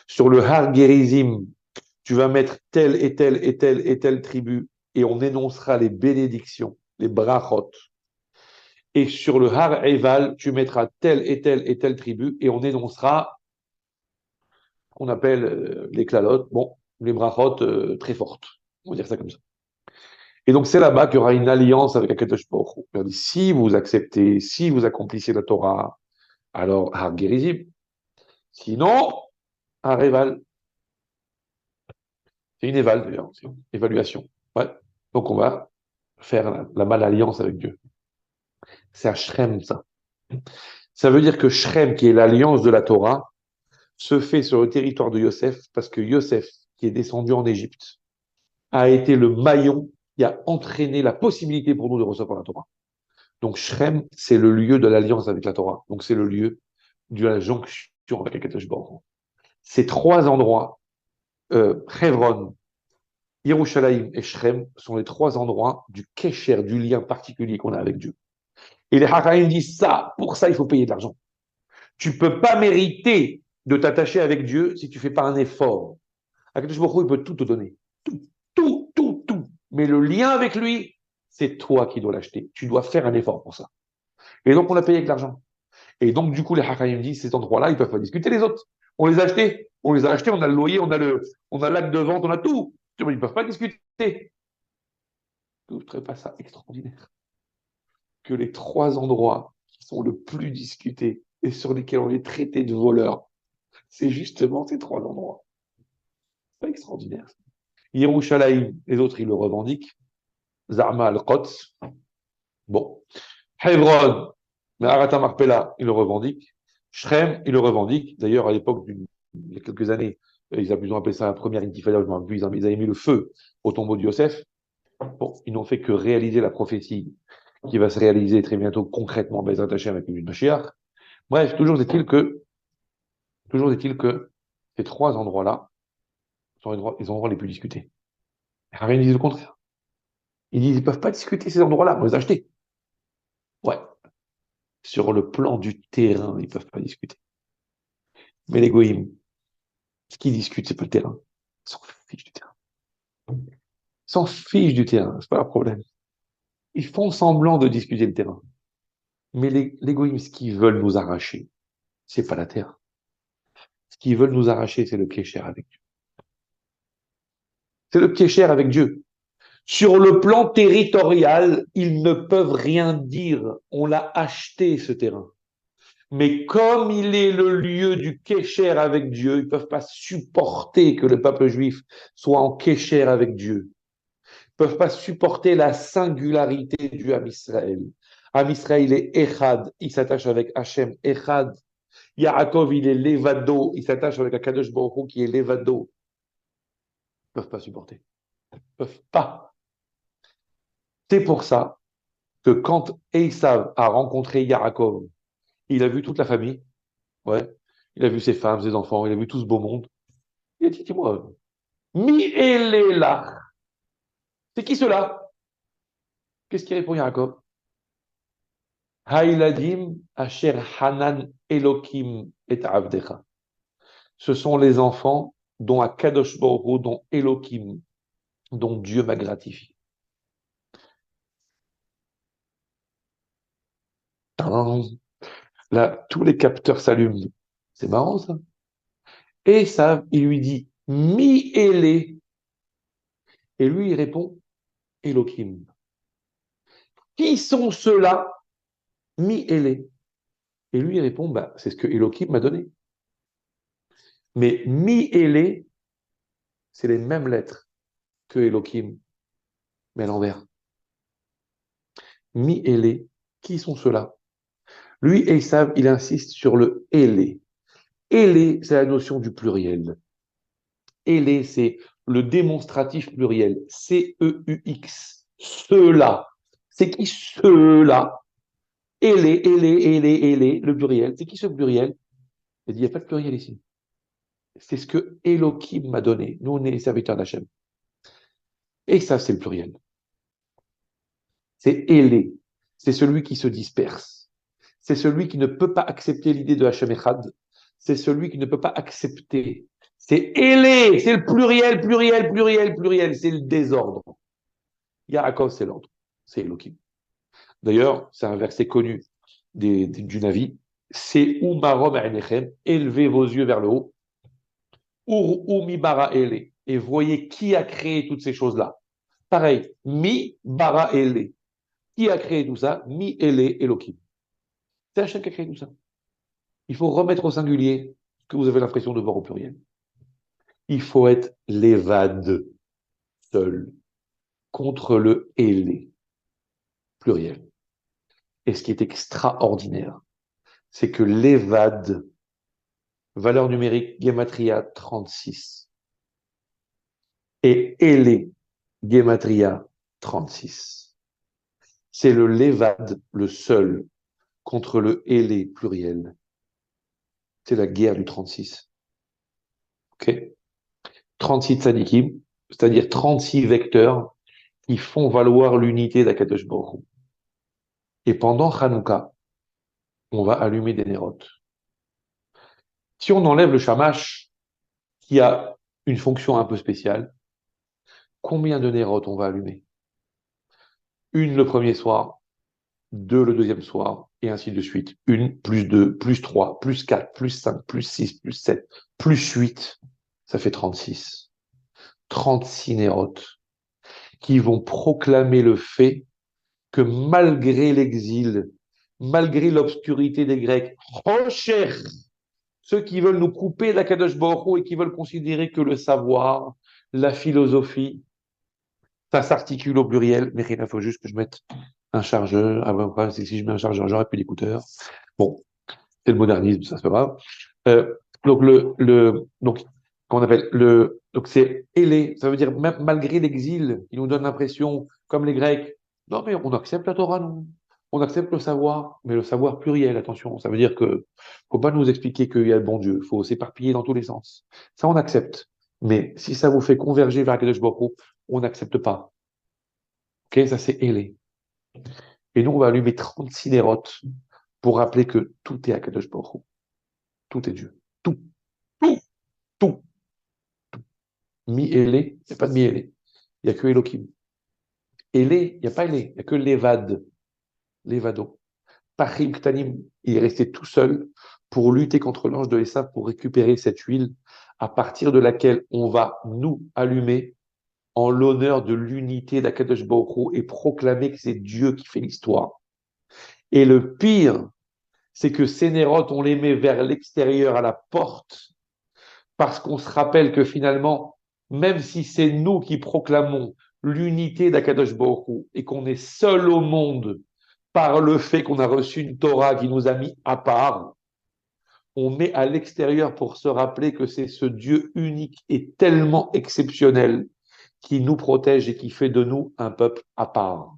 Sur le Har Gerizim, tu vas mettre telle et telle et telle et telle tribu, et on énoncera les bénédictions, les brachot. Et sur le Har Eval, tu mettras telle et telle et telle tribu, et on énoncera ce qu'on appelle les klalotes, bon, les brachot très fortes. On va dire ça comme ça. Et donc c'est là-bas qu'il y aura une alliance avec Akadosh Baruch Hu. Il dit, si vous acceptez, si vous accomplissez la Torah, alors Har Gerizim. Sinon, Har Eval. C'est une éval d'ailleurs, c'est une évaluation. Ouais. Donc on va faire la mal-alliance avec Dieu. C'est à Shrem, ça. Ça veut dire que Shrem, qui est l'alliance de la Torah, se fait sur le territoire de Yosef, parce que Yosef, qui est descendu en Égypte, a été le maillon qui a entraîné la possibilité pour nous de recevoir la Torah. Donc Shrem, c'est le lieu de l'alliance avec la Torah. Donc c'est le lieu de la jonction avec Akadosh Baruch Hu. Ces trois endroits, Hebron, Yerushalayim et Shrem, sont les trois endroits du kesher, du lien particulier qu'on a avec Dieu. Et les Hakaïm disent ça, pour ça il faut payer de l'argent. Tu ne peux pas mériter de t'attacher avec Dieu si tu ne fais pas un effort. Akadosh Baruch Hu, il peut tout te donner. Tout, tout, tout, tout. Mais le lien avec lui, c'est toi qui dois l'acheter. Tu dois faire un effort pour ça. Et donc, on a payé avec l'argent. Et donc, du coup, les Hakaïm disent, ces endroits-là, ils ne peuvent pas discuter les autres. On les a achetés. On les a achetés, on a le loyer, on a l'acte de vente, on a tout. Ils ne peuvent pas discuter. Je ne trouverais pas ça extraordinaire que les trois endroits qui sont le plus discutés et sur lesquels on est traité de voleurs, c'est justement ces trois endroits. C'est pas extraordinaire. Yerushalayim, les autres, ils le revendiquent. Zarma al-Quds, bon. Hebron, Me'arat Marpella, ils le revendiquent. Shrem, ils le revendiquent. D'ailleurs, à l'époque, il y a quelques années, ils ont appelé ça la première intifada, je m'en rappelle, ils avaient mis le feu au tombeau de Yosef. Bon, ils n'ont fait que réaliser la prophétie qui va se réaliser très bientôt concrètement, Bezrat Hashem avec une Mashiach. Bref, toujours est-il que ces trois endroits-là sont les endroits les plus discutés. Rien ne dit le contraire. Ils disent, ils ne peuvent pas discuter ces endroits-là, on les a achetés. Ouais. Sur le plan du terrain, ils ne peuvent pas discuter. Mais les goïms, ce qu'ils discutent, c'est pas le terrain. Ils s'en fichent du terrain. Ils s'en fichent du terrain, c'est pas leur problème. Ils font semblant de discuter le terrain. Mais les goïms, ce qu'ils veulent nous arracher, c'est pas la terre. Ce qu'ils veulent nous arracher, c'est le kécher avec Dieu. C'est le kécher avec Dieu. Sur le plan territorial, ils ne peuvent rien dire. On l'a acheté, ce terrain. Mais comme il est le lieu du kécher avec Dieu, ils ne peuvent pas supporter que le peuple juif soit en kécher avec Dieu. Ils ne peuvent pas supporter la singularité du Ham Israël. Ham Israël est Echad, il s'attache avec Hachem, Echad. Yaakov, il est Levado, il s'attache avec Akadosh Baruch Hu qui est Levado. peuvent pas supporter. Ils peuvent pas. C'est pour ça que quand Esav a rencontré Yaakov, il a vu toute la famille, ouais, il a vu ses femmes, ses enfants, il a vu tout ce beau monde. Il a dit, dis-moi, mi là, c'est qui cela? Qu'est-ce qu'il répond Yaakov? Haïladim asher hanan elokim et avdecha. Ce sont les enfants dont Akadosh Baruch Hu, dont Elokim, dont Dieu m'a gratifié. Là, tous les capteurs s'allument. C'est marrant, ça. Et ça, il lui dit, mi ele. Et lui, il répond, Elokim. Qui sont ceux-là? Mi ele. Et lui, il répond, bah, c'est ce que Elokim m'a donné. Mais mi ele, c'est les mêmes lettres que Elokim, mais à l'envers. Mi ele. Qui sont ceux-là? Lui, Esav, il insiste sur le ele. Ele, c'est la notion du pluriel. Ele, c'est le démonstratif pluriel. C-E-U-X. Ceux-là. C'est qui ceux-là? Ele, le pluriel. C'est qui ce pluriel? Il dit, il n'y a pas de pluriel ici. C'est ce que Elohim m'a donné. Nous, on est les serviteurs d'Hachem. Et ça, c'est le pluriel. C'est Ele. C'est celui qui se disperse. C'est celui qui ne peut pas accepter l'idée de Hachem Echad. C'est celui qui ne peut pas accepter. C'est Ele. C'est le pluriel, pluriel, pluriel, pluriel. C'est le désordre. Yaakov, c'est l'ordre. C'est Elohim. D'ailleurs, c'est un verset connu du Navi. C'est Umarom Einechem. Élevez vos yeux vers le haut. Ur mi bara ele. Et voyez qui a créé toutes ces choses-là. Pareil, mi bara ele. Qui a créé tout ça? Mi ele Elohim. C'est Hachem qui a créé tout ça. Il faut remettre au singulier ce que vous avez l'impression de voir au pluriel. Il faut être l'évade seul contre le ele pluriel. Et ce qui est extraordinaire, c'est que l'évade, valeur numérique Gematria 36, et ele Gematria 36. C'est le Lévade, le seul, contre le Hélé pluriel. C'est la guerre du 36. Ok? 36 tzadikim, c'est-à-dire 36 vecteurs qui font valoir l'unité d'Akadosh Baruch Hu. Et pendant Hanouka, on va allumer des nérotes. Si on enlève le shamash, qui a une fonction un peu spéciale, combien de nérotes on va allumer? Une le premier soir, deux le deuxième soir, et ainsi de suite. Une, plus deux, plus trois, plus quatre, plus cinq, plus six, plus sept, plus huit, ça fait 36. 36 nérotes qui vont proclamer le fait que malgré l'exil, malgré l'obscurité des Grecs, Rocher, ceux qui veulent nous couper d'Akadosh Baruch Hu et qui veulent considérer que le savoir, la philosophie, ça s'articule au pluriel. Mais il faut juste que je mette un chargeur. Ah ouais, c'est que si je mets un chargeur, j'aurai plus d'écouteurs. Bon, c'est le modernisme, ça c'est pas grave. Donc donc qu'on appelle donc c'est ailé, ça veut dire même malgré l'exil, il nous donne l'impression, comme les Grecs, non mais on accepte la Torah, non, on accepte le savoir, mais le savoir pluriel, attention, ça veut dire que faut pas nous expliquer qu'il y a le bon Dieu, faut s'éparpiller dans tous les sens. Ça on accepte, mais si ça vous fait converger vers Kadosh Baruch Hu, on n'accepte pas. Ok, ça c'est ailé. Et nous on va allumer 36 nérotes pour rappeler que tout est à Kadosh Baruch Hu. Tout est Dieu. Tout, tout, tout. Mi-Élé, il n'y a pas de mi-Élé. Il n'y a que Elohim. Élé, il n'y a pas Élé, il n'y a que l'Évade. L'Évado. Pachim Ktanim, il est resté tout seul pour lutter contre l'ange de Esav pour récupérer cette huile à partir de laquelle on va nous allumer en l'honneur de l'unité d'Akadosh Baruch Hu et proclamer que c'est Dieu qui fait l'histoire. Et le pire, c'est que ces nérotes, on les met vers l'extérieur à la porte parce qu'on se rappelle que finalement, même si c'est nous qui proclamons l'unité d'Akadosh Baruch Hu et qu'on est seul au monde par le fait qu'on a reçu une Torah qui nous a mis à part, on met à l'extérieur pour se rappeler que c'est ce Dieu unique et tellement exceptionnel qui nous protège et qui fait de nous un peuple à part.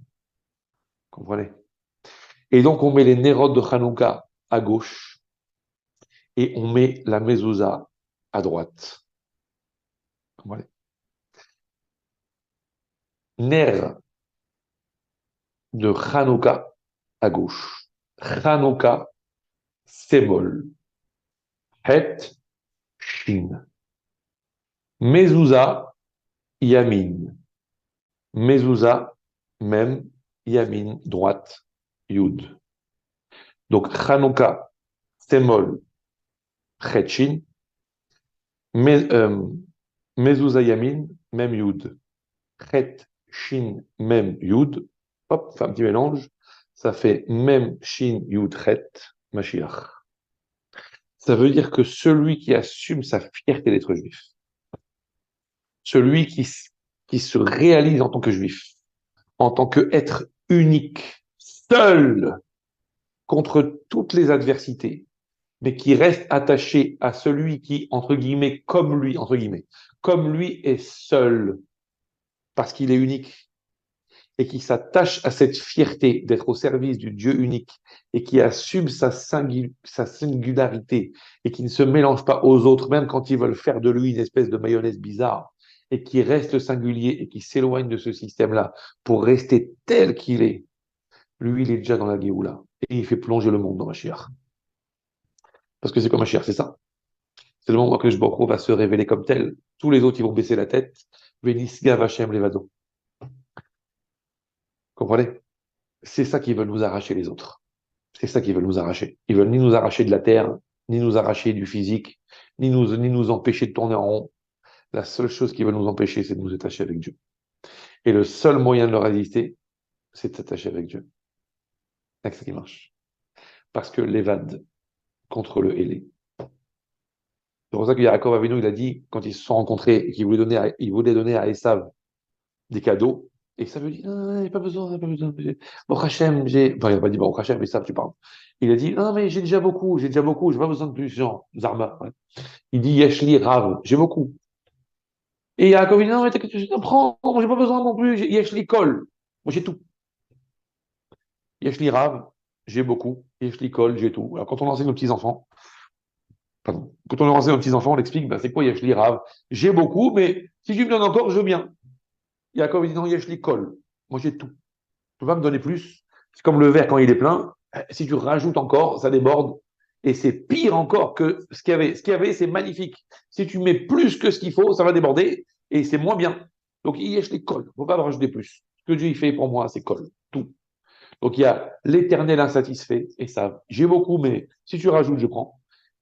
Comprenez? Et donc, on met les Nérod de Hanouka à gauche et on met la mezouza à droite. Comprenez? Ner de Hanouka à gauche. Hanouka, Sémol. Het, Shin. Mezouza, Yamin. Mezouza, même, Yamin, droite, Yud. Donc, Hanouka, Sémol, Het, Shin. Mezouza, Yamin, même Yud. Het, Shin, même Yud. Hop, fait un petit mélange. Ça fait même Shin, Yud, Het, Mashiach. Ça veut dire que celui qui assume sa fierté d'être juif, celui qui se réalise en tant que juif, en tant qu'être unique, seul contre toutes les adversités, mais qui reste attaché à celui qui, entre guillemets, comme lui est seul, parce qu'il est unique, et qui s'attache à cette fierté d'être au service du Dieu unique, et qui assume sa singularité, et qui ne se mélange pas aux autres, même quand ils veulent faire de lui une espèce de mayonnaise bizarre, et qui reste singulier, et qui s'éloigne de ce système-là pour rester tel qu'il est, lui, il est déjà dans la Géoula, et il fait plonger le monde dans Mashiach. Parce que c'est comme Mashiach, c'est ça. C'est le moment que Baruch Hu va se révéler comme tel. Tous les autres, ils vont baisser la tête. Venisgav Hashem levado. Comprenez? C'est ça qui veut nous arracher les autres. C'est ça qu'ils veulent nous arracher. Ils veulent ni nous arracher de la terre, ni nous arracher du physique, ni nous empêcher de tourner en rond. La seule chose qui veut nous empêcher, c'est de nous attacher avec Dieu. Et le seul moyen de le résister, c'est de s'attacher avec Dieu. C'est ça qui marche. Parce que l'évade contre le Hélé. C'est pour ça que Yaakov Avinu, il a dit, quand ils se sont rencontrés et qu'il voulait donner à Esav des cadeaux, et Esav lui dit, non, il n'y a pas besoin, pas besoin. Bon, Hachem, enfin, il n'a pas dit, bon, Hachem, Esav, tu parles. Il a dit, non, mais j'ai déjà beaucoup, j'ai pas besoin de plus, genre, Zarma. Ouais. Il dit, Yeshli Rav, j'ai beaucoup. Et Yaakov, il dit, non, mais t'inquiète, je prends, j'ai pas besoin non plus, Yeshli Kol. Moi, j'ai tout. Yeshli Rav, j'ai beaucoup. Yeshli Kol, j'ai tout. Alors, quand on enseigne aux petits-enfants, pardon, quand on leur enseigne aux petits-enfants, on explique, ben, c'est quoi Yeshli Rav? J'ai beaucoup, mais si tu me donnes encore, je veux bien. Yaakov, il dit, non, Yeshli Kol. Moi, j'ai tout. Tu peux pas me donner plus. C'est comme le verre quand il est plein. Si tu rajoutes encore, ça déborde. Et c'est pire encore que ce qu'il y avait. Ce qu'il y avait, c'est magnifique. Si tu mets plus que ce qu'il faut, ça va déborder et c'est moins bien. Donc, Yeshli Kol. Il ne faut pas rajouter plus. Ce que Dieu il fait pour moi, c'est Kol. Tout. Donc, il y a l'éternel insatisfait et ça. J'ai beaucoup, mais si tu rajoutes, je prends.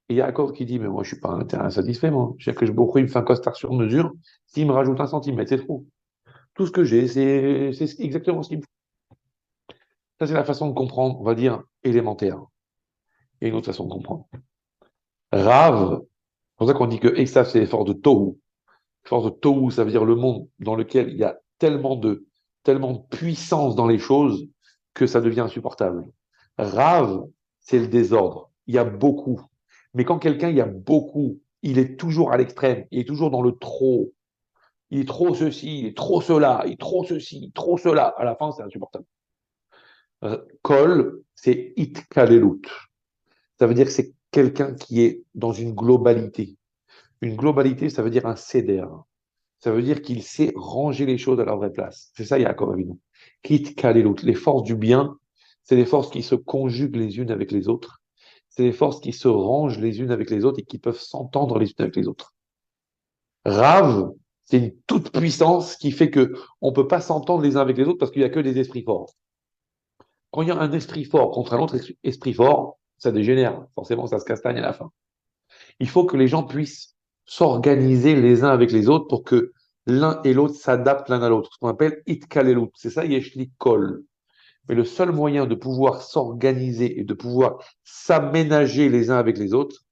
Et il y a Yaakov qui dit, mais moi, je suis pas un éternel insatisfait, moi. Je sais que beaucoup, il me fait un costard sur mesure. S'il me rajoute 1 centimètre, c'est trop. Tout ce que j'ai, c'est exactement ce qu'il me faut. Ça, c'est la façon de comprendre, on va dire, élémentaire. Il y a une autre façon de comprendre. Rave, c'est pour ça qu'on dit que Esav, c'est les forces de Tohu. Force de Tohu, ça veut dire le monde dans lequel il y a tellement de puissance dans les choses que ça devient insupportable. Rave, c'est le désordre. Il y a beaucoup. Mais quand quelqu'un, il y a beaucoup, il est toujours à l'extrême. Il est toujours dans le trop. Il est trop ceci, il est trop cela, il est trop ceci, trop cela. À la fin, c'est insupportable. Kol, c'est itkalelut. Ça veut dire que c'est quelqu'un qui est dans une globalité. Une globalité, ça veut dire un cédère. Ça veut dire qu'il sait ranger les choses à leur vraie place. C'est ça, Yaakov Avinu. Kit kalelut. Les forces du bien, c'est des forces qui se conjuguent les unes avec les autres. C'est des forces qui se rangent les unes avec les autres et qui peuvent s'entendre les unes avec les autres. Rav, c'est une toute puissance qui fait que on peut pas s'entendre les uns avec les autres parce qu'il y a que des esprits forts. Quand il y a un esprit fort contre un autre esprit fort, ça dégénère. Forcément, ça se castagne à la fin. Il faut que les gens puissent s'organiser les uns avec les autres pour que l'un et l'autre s'adaptent l'un à l'autre. Ce qu'on appelle itkalelut. C'est ça, yeshli kol. Mais le seul moyen de pouvoir s'organiser et de pouvoir s'aménager les uns avec les autres,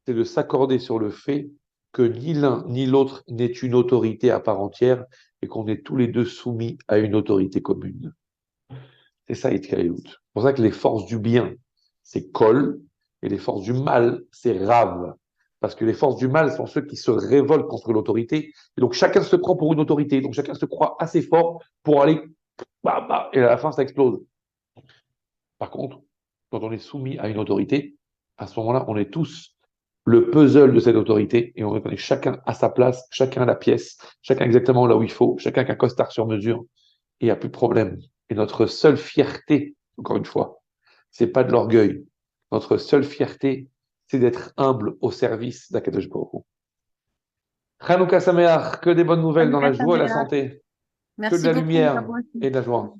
c'est de s'accorder sur le fait que ni l'un ni l'autre n'est une autorité à part entière et qu'on est tous les deux soumis à une autorité commune. C'est ça, itkalelut. C'est pour ça que les forces du bien, c'est kol, Et les forces du mal, c'est Rav. Parce que les forces du mal sont ceux qui se révoltent contre l'autorité. Et donc chacun se prend pour une autorité. Donc chacun se croit assez fort pour aller, bah, bah, et à la fin, ça explose. Par contre, quand on est soumis à une autorité, à ce moment-là, on est tous le puzzle de cette autorité et on reconnaît chacun à sa place, chacun à la pièce, chacun exactement là où il faut, chacun qu'un costard sur mesure et il n'y a plus de problème. Et notre seule fierté, encore une fois, c'est pas de l'orgueil. Notre seule fierté, c'est d'être humble au service d'Akadosh Baruch Hu. Chanukah Sameach, que des bonnes nouvelles dans la Hanouka joie et la Sameach. santé, que de Merci la beaucoup, à lumière vous et aussi. de la joie.